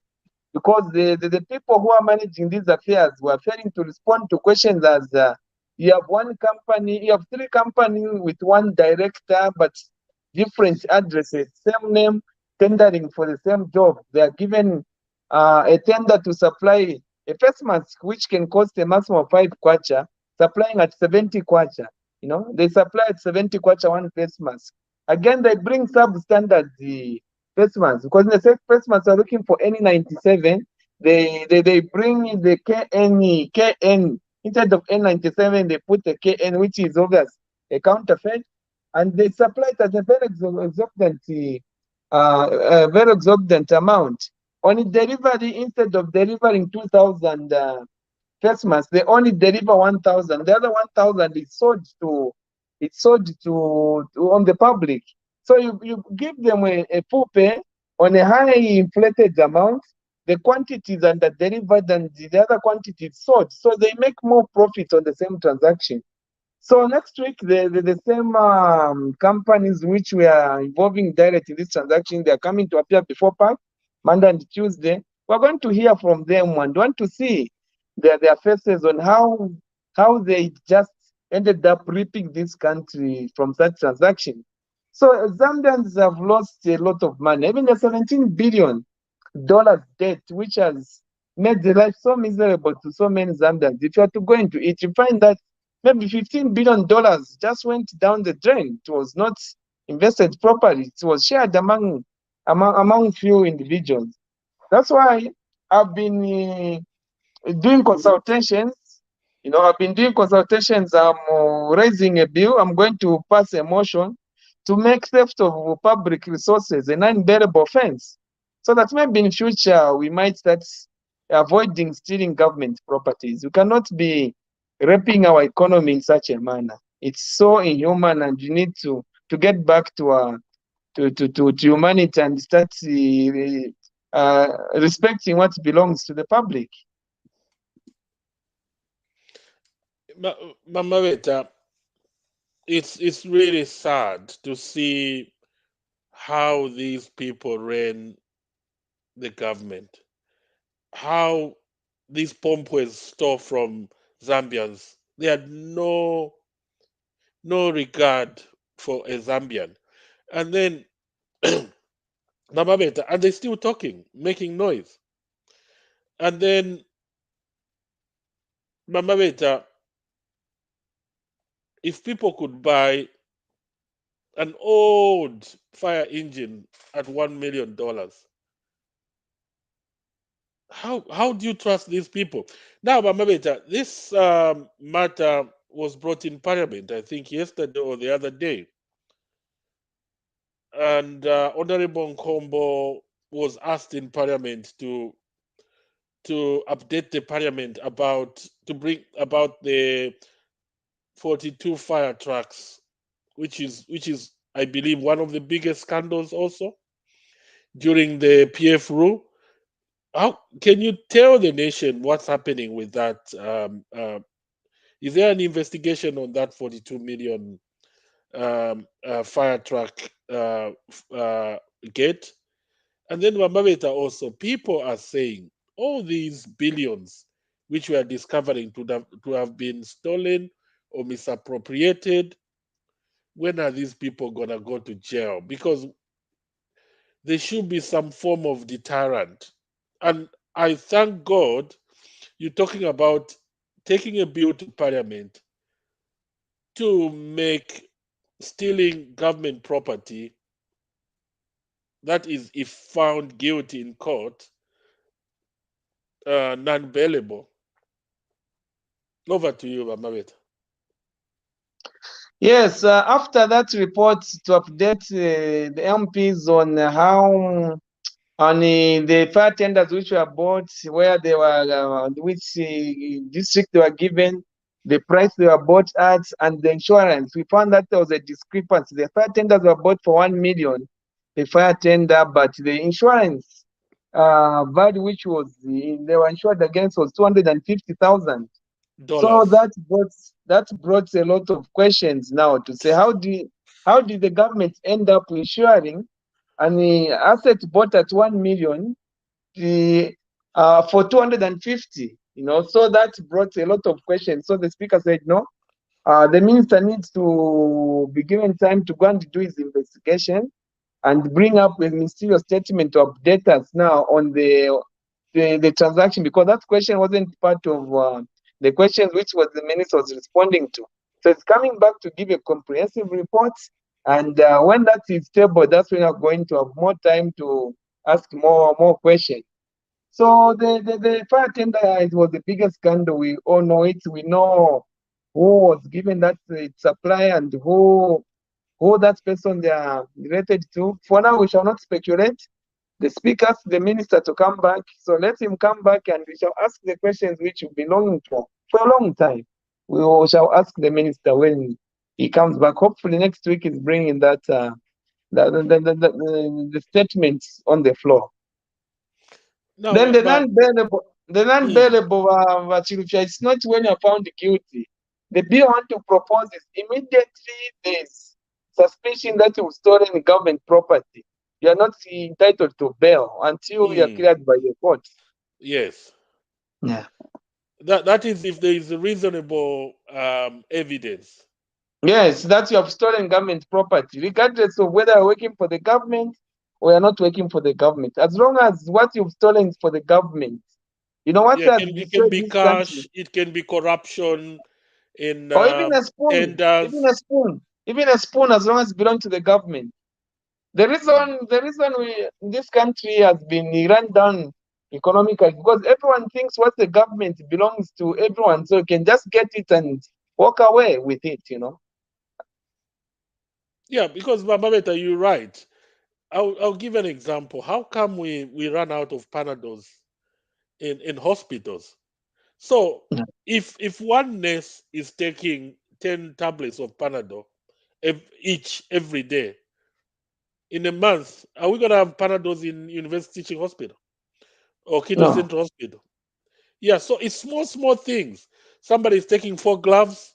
because the people who are managing these affairs were failing to respond to questions as you have three companies with one director but different addresses, same name, tendering for the same job. They are given a tender to supply a face mask which can cost a maximum of 5 kwacha, supplying at 70 kwacha. They supply at 70 kwacha one face mask. Again, they bring substandard specimens, because in the specimens are looking for any 97. They bring the KN instead of N97. They put the KN, which is obvious a counterfeit, and they supply it at a very exorbitant amount. On delivery, instead of delivering 2,000 specimens, they only deliver 1,000. The other 1,000 is sold to on the public. So you give them a full pay on a high inflated amount. The quantity is under delivered and the other quantity is sold. So they make more profit on the same transaction. So next week, the same companies which we are involving direct in this transaction, they are coming to appear before PAC, Monday and Tuesday. We're going to hear from them and want to see their faces on how they just ended up reaping this country from such transaction. So Zambians have lost a lot of money, even the $17 billion debt, which has made the life so miserable to so many Zambians. If you are to go into it, you find that maybe $15 billion just went down the drain. It was not invested properly. It was shared among few individuals. That's why I've been doing consultations. I've been doing consultations. I'm raising a bill. I'm going to pass a motion to make theft of public resources a non-bearable offense, so that maybe in future we might start avoiding stealing government properties. We cannot be raping our economy in such a manner. It's so inhuman, and you need to get back to humanity and start respecting what belongs to the public. Mabeta, it's really sad to see how these people ran the government, how these pompous stole from Zambians. They had no regard for a Zambian. And then Mabeta, and they're still talking, making noise. And then Mabeta, if people could buy an old fire engine at $1 million, how do you trust these people? Now, Mabeta, this matter was brought in Parliament, I think yesterday or the other day. And Honorable Nkombo was asked in Parliament to update the Parliament to bring about the 42 fire trucks, which is I believe one of the biggest scandals also during the PF rule. How can you tell the nation what's happening with that? Is there an investigation on that 42 million fire truck gate? And then Mabeta also, people are saying all these billions which we are discovering to have been stolen or misappropriated. When are these people gonna go to jail? Because there should be some form of deterrent. And I thank God you're talking about taking a bill to Parliament to make stealing government property, that is, if found guilty in court, non-bailable. Over to you, Mabeta. Yes, after that report to update the MPs on how on the fire tenders which were bought, where they were, which district they were given, the price they were bought at, and the insurance. We found that there was a discrepancy. The fire tenders were bought for 1 million, the fire tender, but the insurance value which was they were insured against was 250,000. So that brought a lot of questions now to say how did the government end up insuring an asset bought at 1 million for 250? So that brought a lot of questions. So the speaker said no. The minister needs to be given time to go and do his investigation and bring up a ministerial statement to update us now on the transaction, because that question wasn't part of the questions which was the minister was responding to. So it's coming back to give a comprehensive report And when that is stable, that's when you're going to have more time to ask more questions. So the fire tender, it was the biggest scandal. We all know it. We know who was given that supply and who that person they are related to. For now, we shall not speculate. The speaker asked the minister to come back. So let him come back and we shall ask the questions which we've been longing for a long time. We shall ask the minister when he comes back. Hopefully next week is bringing that the statements on the floor. No, Then the non-bailable, Chilufya, it's not when you're found guilty. The bill I want to propose is immediately there's suspicion that you've stolen government property. You are not entitled to bail until you are cleared by the court. Yes. Yeah. That is if there is a reasonable evidence. Yes, that you have stolen government property, regardless of whether you're working for the government or you're not working for the government. As long as what you've stolen is for the government. You know what has It can be this cash, country? it can be corruption in Or even a spoon, tenders. even a spoon, as long as it belongs to the government. The reason this country has been run down economically because everyone thinks what the government belongs to everyone, so you can just get it and walk away with it, you know. Yeah, because Mabeta, you're right. I'll give an example. How come we run out of Panadols in hospitals? So if one nurse is taking 10 tablets of Panadol each every day, in a month, are we gonna have Panadols in University Teaching Hospital or Kito Central Hospital? Yeah, so it's small things. Somebody is taking 4 gloves.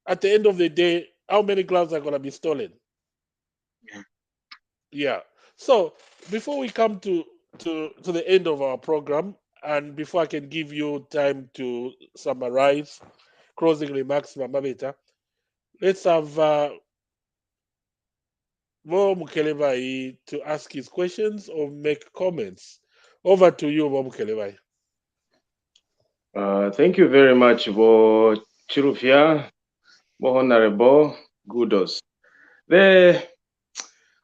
At the end of the day, how many gloves are gonna be stolen? Yeah. So before we come to the end of our program, and before I can give you time to summarize closing remarks, Mabeta, let's have Mo Mukelebai to ask his questions or make comments. Over to you, Mo Mukelebai. Thank you very much, Bo Chilufya, Bo Honorable Kudos.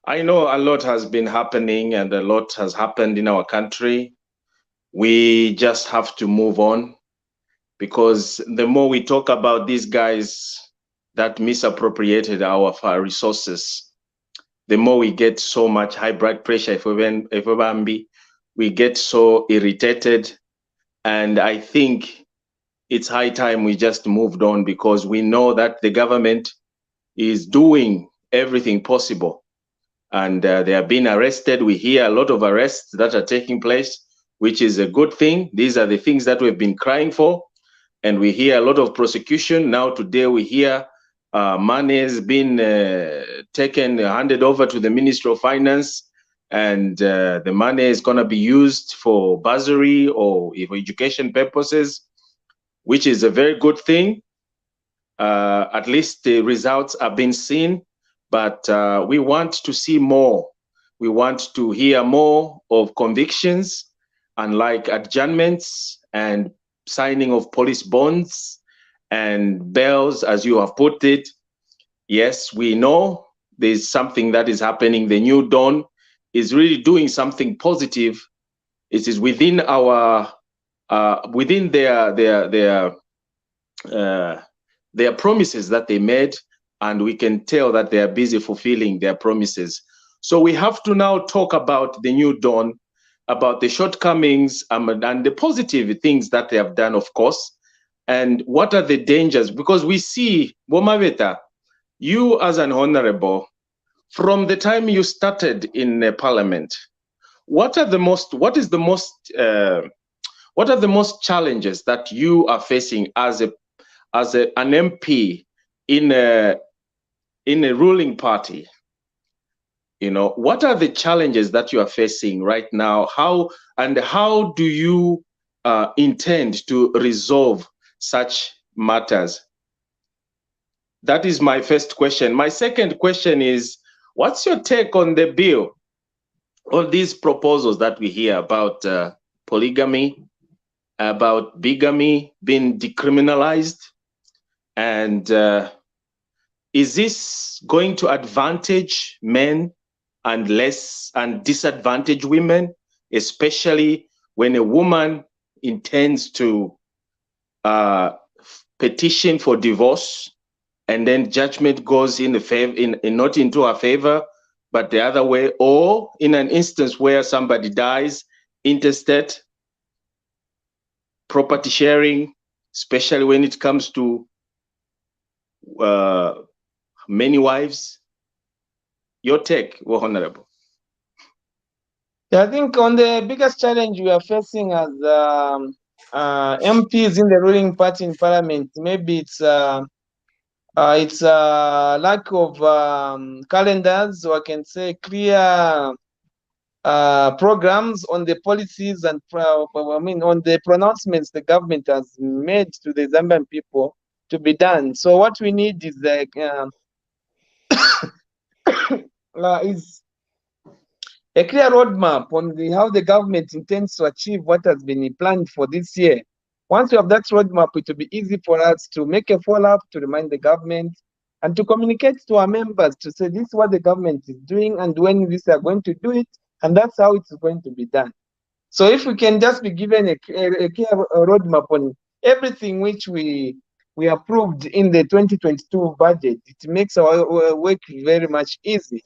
I know a lot has been happening and a lot has happened in our country. We just have to move on because the more we talk about these guys that misappropriated our resources, the more we get so much high blood pressure. If we get so irritated, and I think it's high time we just moved on because we know that the government is doing everything possible and they are being arrested. We hear a lot of arrests that are taking place, which is a good thing. These are the things that we've been crying for. And we hear a lot of prosecution. Now today we hear money has been handed over to the Ministry of Finance, and the money is going to be used for bursary or for education purposes, which is a very good thing. At least the results are being seen, but we want to see more. We want to hear more of convictions, unlike adjournments and signing of police bonds and bails, as you have put it. Yes, we know there's something that is happening. The new dawn is really doing something positive. It is within our within their promises that they made, and we can tell that they are busy fulfilling their promises. So we have to now talk about the new dawn, about the shortcomings and the positive things that they have done, of course, and what are the dangers, because we see, Hon Mabeta, you as an honorable, from the time you started in Parliament, what are the most challenges that you are facing as an MP in a ruling party? You know, what are the challenges that you are facing right now? How do you intend to resolve such matters? That is my first question. My second question is, what's your take on the bill, all these proposals that we hear about polygamy, about bigamy being decriminalized, and is this going to advantage men and disadvantage women, especially when a woman intends to petition for divorce and then judgment goes in the favor, not into her favor, but the other way, or in an instance where somebody dies, intestate, property sharing, especially when it comes to many wives. Your take, Honorable. Yeah, I think on the biggest challenge we are facing as MPs in the ruling party in parliament, maybe it's lack of calendars, or I can say clear programs on the policies and on the pronouncements the government has made to the Zambian people to be done. So what we need is like is a clear roadmap on how the government intends to achieve what has been planned for this year. Once we have that roadmap, it will be easy for us to make a follow-up, to remind the government, and to communicate to our members to say this is what the government is doing and when we are going to do it, and that's how it's going to be done. So if we can just be given a clear roadmap on everything which we approved in the 2022 budget, it makes our work very much easy,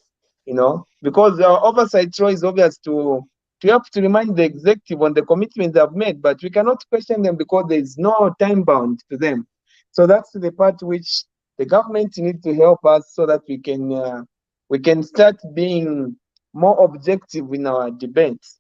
because our oversight role is obvious to have to remind the executive on the commitments they've made, but we cannot question them because there is no time bound to them. So that's the part which the government needs to help us so that we can start being more objective in our debates.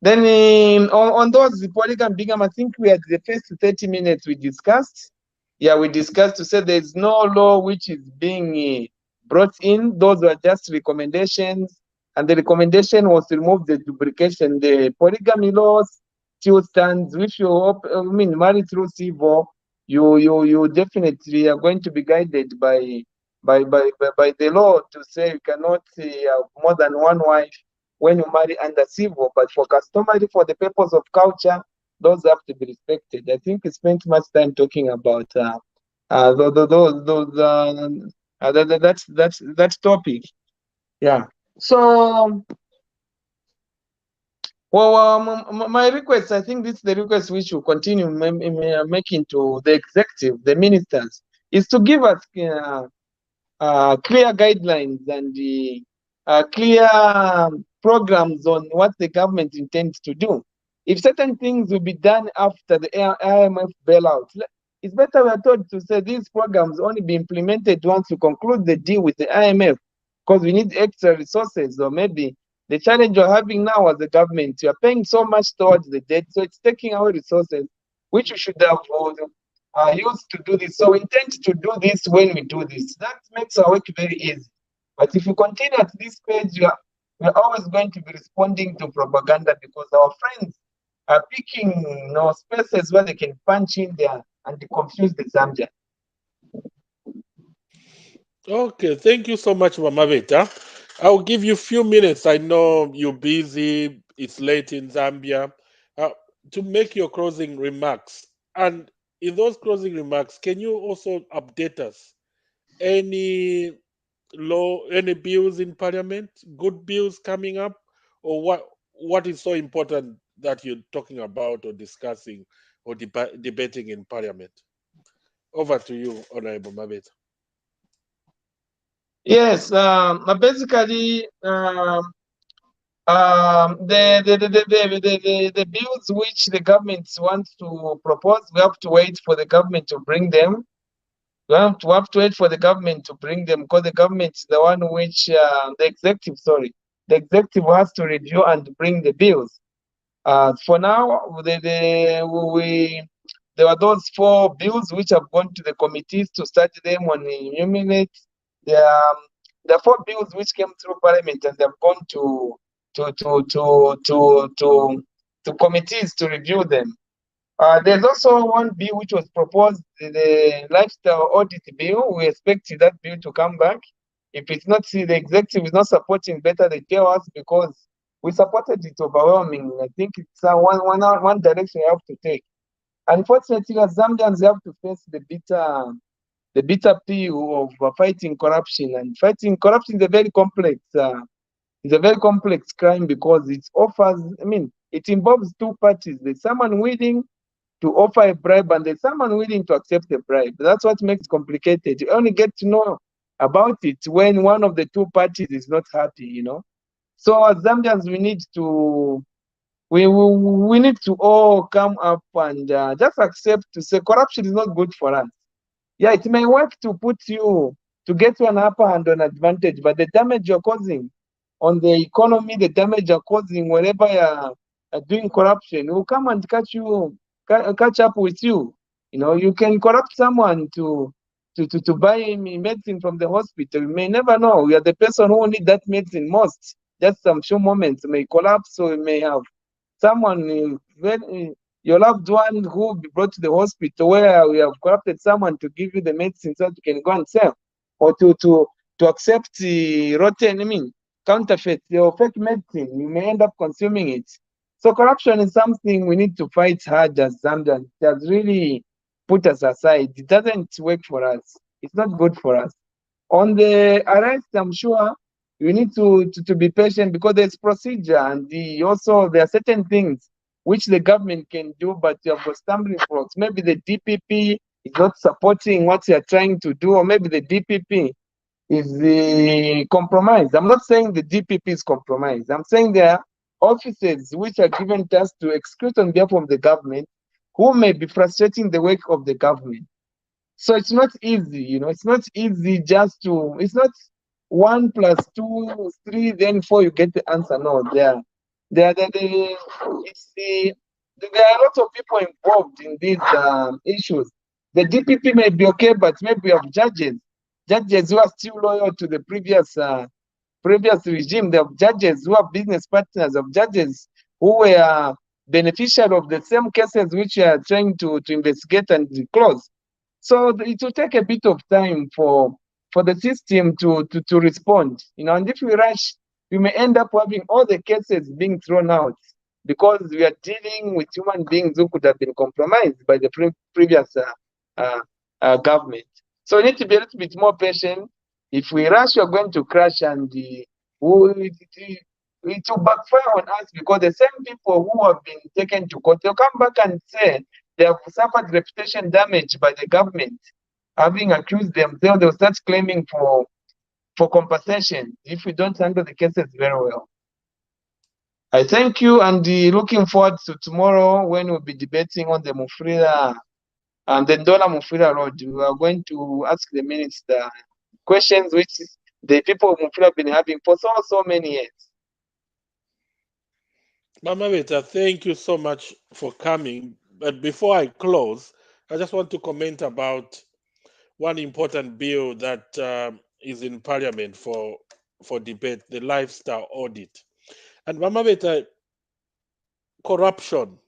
Then on those polygamy, bigamy, I think we had the first 30 minutes we discussed. Yeah, we discussed to say there is no law which is being brought in. Those were just recommendations, and the recommendation was to remove the duplication. The polygamy laws still stands, which married through civil. You definitely are going to be guided by the law to say you cannot have more than one wife when you marry under civil, but for customary, for the purpose of culture, those have to be respected. I think we spent much time talking about that topic. Yeah. So, my request, I think this is the request we should continue making to the executive, the ministers, is to give us clear guidelines and clear programs on what the government intends to do. If certain things will be done after the IMF bailout, it's better we are told to say these programs only be implemented once we conclude the deal with the IMF, because we need extra resources. Or maybe the challenge we're having now as the government, you are paying so much towards the debt, so it's taking away resources which we should have used to do this. So we intend to do this when we do this. That makes our work very easy. But if you continue at this page, we're always going to be responding to propaganda because our friends are picking spaces where they can punch in there and confuse the Zambia. Okay, thank you so much, Mabeta. I'll give you a few minutes. I know you're busy, it's late in Zambia, to make your closing remarks. And in those closing remarks, can you also update us? Any any bills in Parliament, good bills coming up, or what is so important that you're talking about or discussing or debating in Parliament? Over to you, Honorable Mabeta. Yes, basically, the bills which the government wants to propose, we have to wait for the government to bring them. We have to wait for the government to bring them, because the government is the one which the executive has to review and bring the bills. For now, there were those 4 bills which have gone to the committees to study them on enumerate. There are 4 bills which came through Parliament and they've gone to committees to review them. There's also one bill which was proposed, the lifestyle audit bill. We expect that bill to come back. If it's not, the executive is not supporting, better they tell us, because we supported it overwhelmingly. I think it's one direction we have to take. Unfortunately, as Zambians, we have to face the the bitter pill of fighting corruption. And fighting corruption is a very complex. It's a very complex crime because it offers. I mean, it involves two parties. There's someone willing to offer a bribe, and there's someone willing to accept a bribe. That's what makes it complicated. You only get to know about it when one of the two parties is not happy. You know. So as Zambians, we need to all come up and just accept to say corruption is not good for us. Yeah, it may work to put you to get you an upper hand on advantage, but the damage you're causing on the economy, the damage you're causing wherever you're doing corruption will come and catch up with you. You know, you can corrupt someone to buy medicine from the hospital. You may never know. You are the person who need that medicine most. Just some few moments may collapse, or you may have someone your loved one who will be brought to the hospital where we have corrupted someone to give you the medicine so that you can go and sell, or to accept the rotten, I mean, counterfeit or fake medicine. You may end up consuming it. So corruption is something we need to fight hard as Zambians. It has really put us aside. It doesn't work for us. It's not good for us. On the arrest, I'm sure you need to be patient because there's procedure, and also there are certain things which the government can do, but you have got stumbling blocks. Maybe the DPP is not supporting what you are trying to do, or maybe the DPP is compromised. I'm not saying the DPP is compromised. I'm saying there are officers which are given tasks to execute on behalf of the government who may be frustrating the work of the government. So it's not easy, you know, it's not easy just to, it's not 1 + 2 = 3, then 4 you get the answer. No, there are a lot of people involved in these issues. The DPP may be okay, but maybe we have judges who are still loyal to the previous regime. They have judges who are business partners, of judges who were beneficiary of the same cases which we are trying to investigate and close. So it will take a bit of time for the system to respond, you know. And if we rush, we may end up having all the cases being thrown out because we are dealing with human beings who could have been compromised by the previous government. So we need to be a little bit more patient. If we rush, we're going to crash, and it will backfire on us because the same people who have been taken to court, they'll come back and say they have suffered reputation damage by the government, having accused themselves. They'll start claiming for compensation if we don't handle the cases very well. I thank you, and looking forward to tomorrow when we'll be debating on the Mufulira and the Ndola Mufulira Road. We are going to ask the minister questions which the people of Mufulira have been having for so many years. Mabeta, thank you so much for coming. But before I close, I just want to comment about one important bill that is in Parliament for debate, the lifestyle audit. And Mabeta, corruption.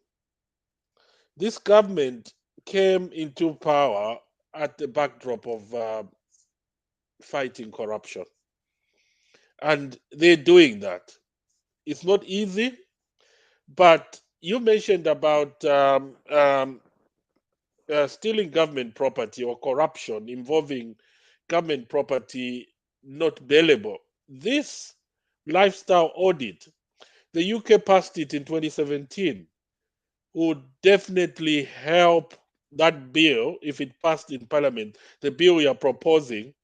This government came into power at the backdrop of fighting corruption. And they're doing that. It's not easy, but you mentioned about stealing government property or corruption involving government property not bailable. This lifestyle audit, the UK passed it in 2017, would definitely help that bill if it passed in Parliament, the bill we are proposing,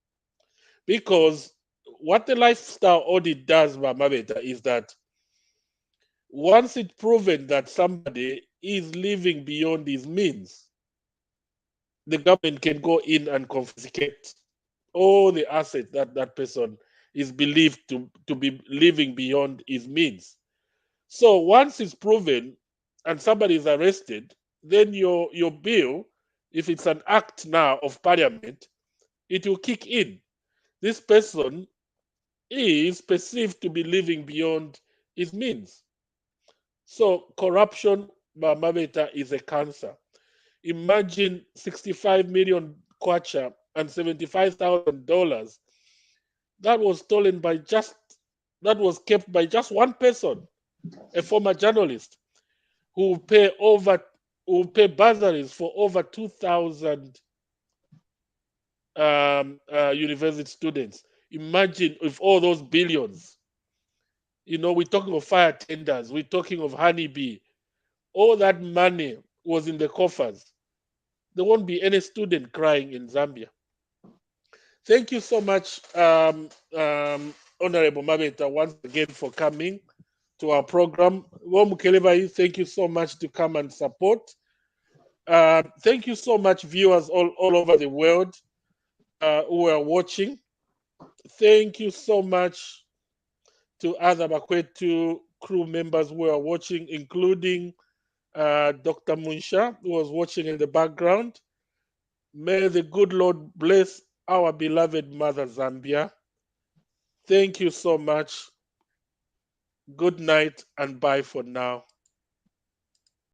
because what the lifestyle audit does, Mabeta, is that once it's proven that somebody is living beyond his means, the government can go in and confiscate all the assets that person is believed to be living beyond his means. So once it's proven and somebody is arrested, then your bill, if it's an act now of Parliament, it will kick in. This person is perceived to be living beyond his means. So corruption, Mabeta, is a cancer. Imagine 65 million kwacha and $75,000 that was stolen by that was kept by just one person, a former journalist, who will pay bursaries for over 2,000 university students. Imagine if all those billions, we're talking of fire tenders, we're talking of honeybee, all that money was in the coffers. There won't be any student crying in Zambia. Thank you so much, Honorable Mabeta, once again for coming to our program. Thank you so much to come and support. Thank you so much, viewers all over the world who are watching. Thank you so much to other Bakwetu crew members who are watching, including Dr. Munsha, who was watching in the background. May the good Lord bless our beloved mother Zambia. Thank you so much. Good night and bye for now.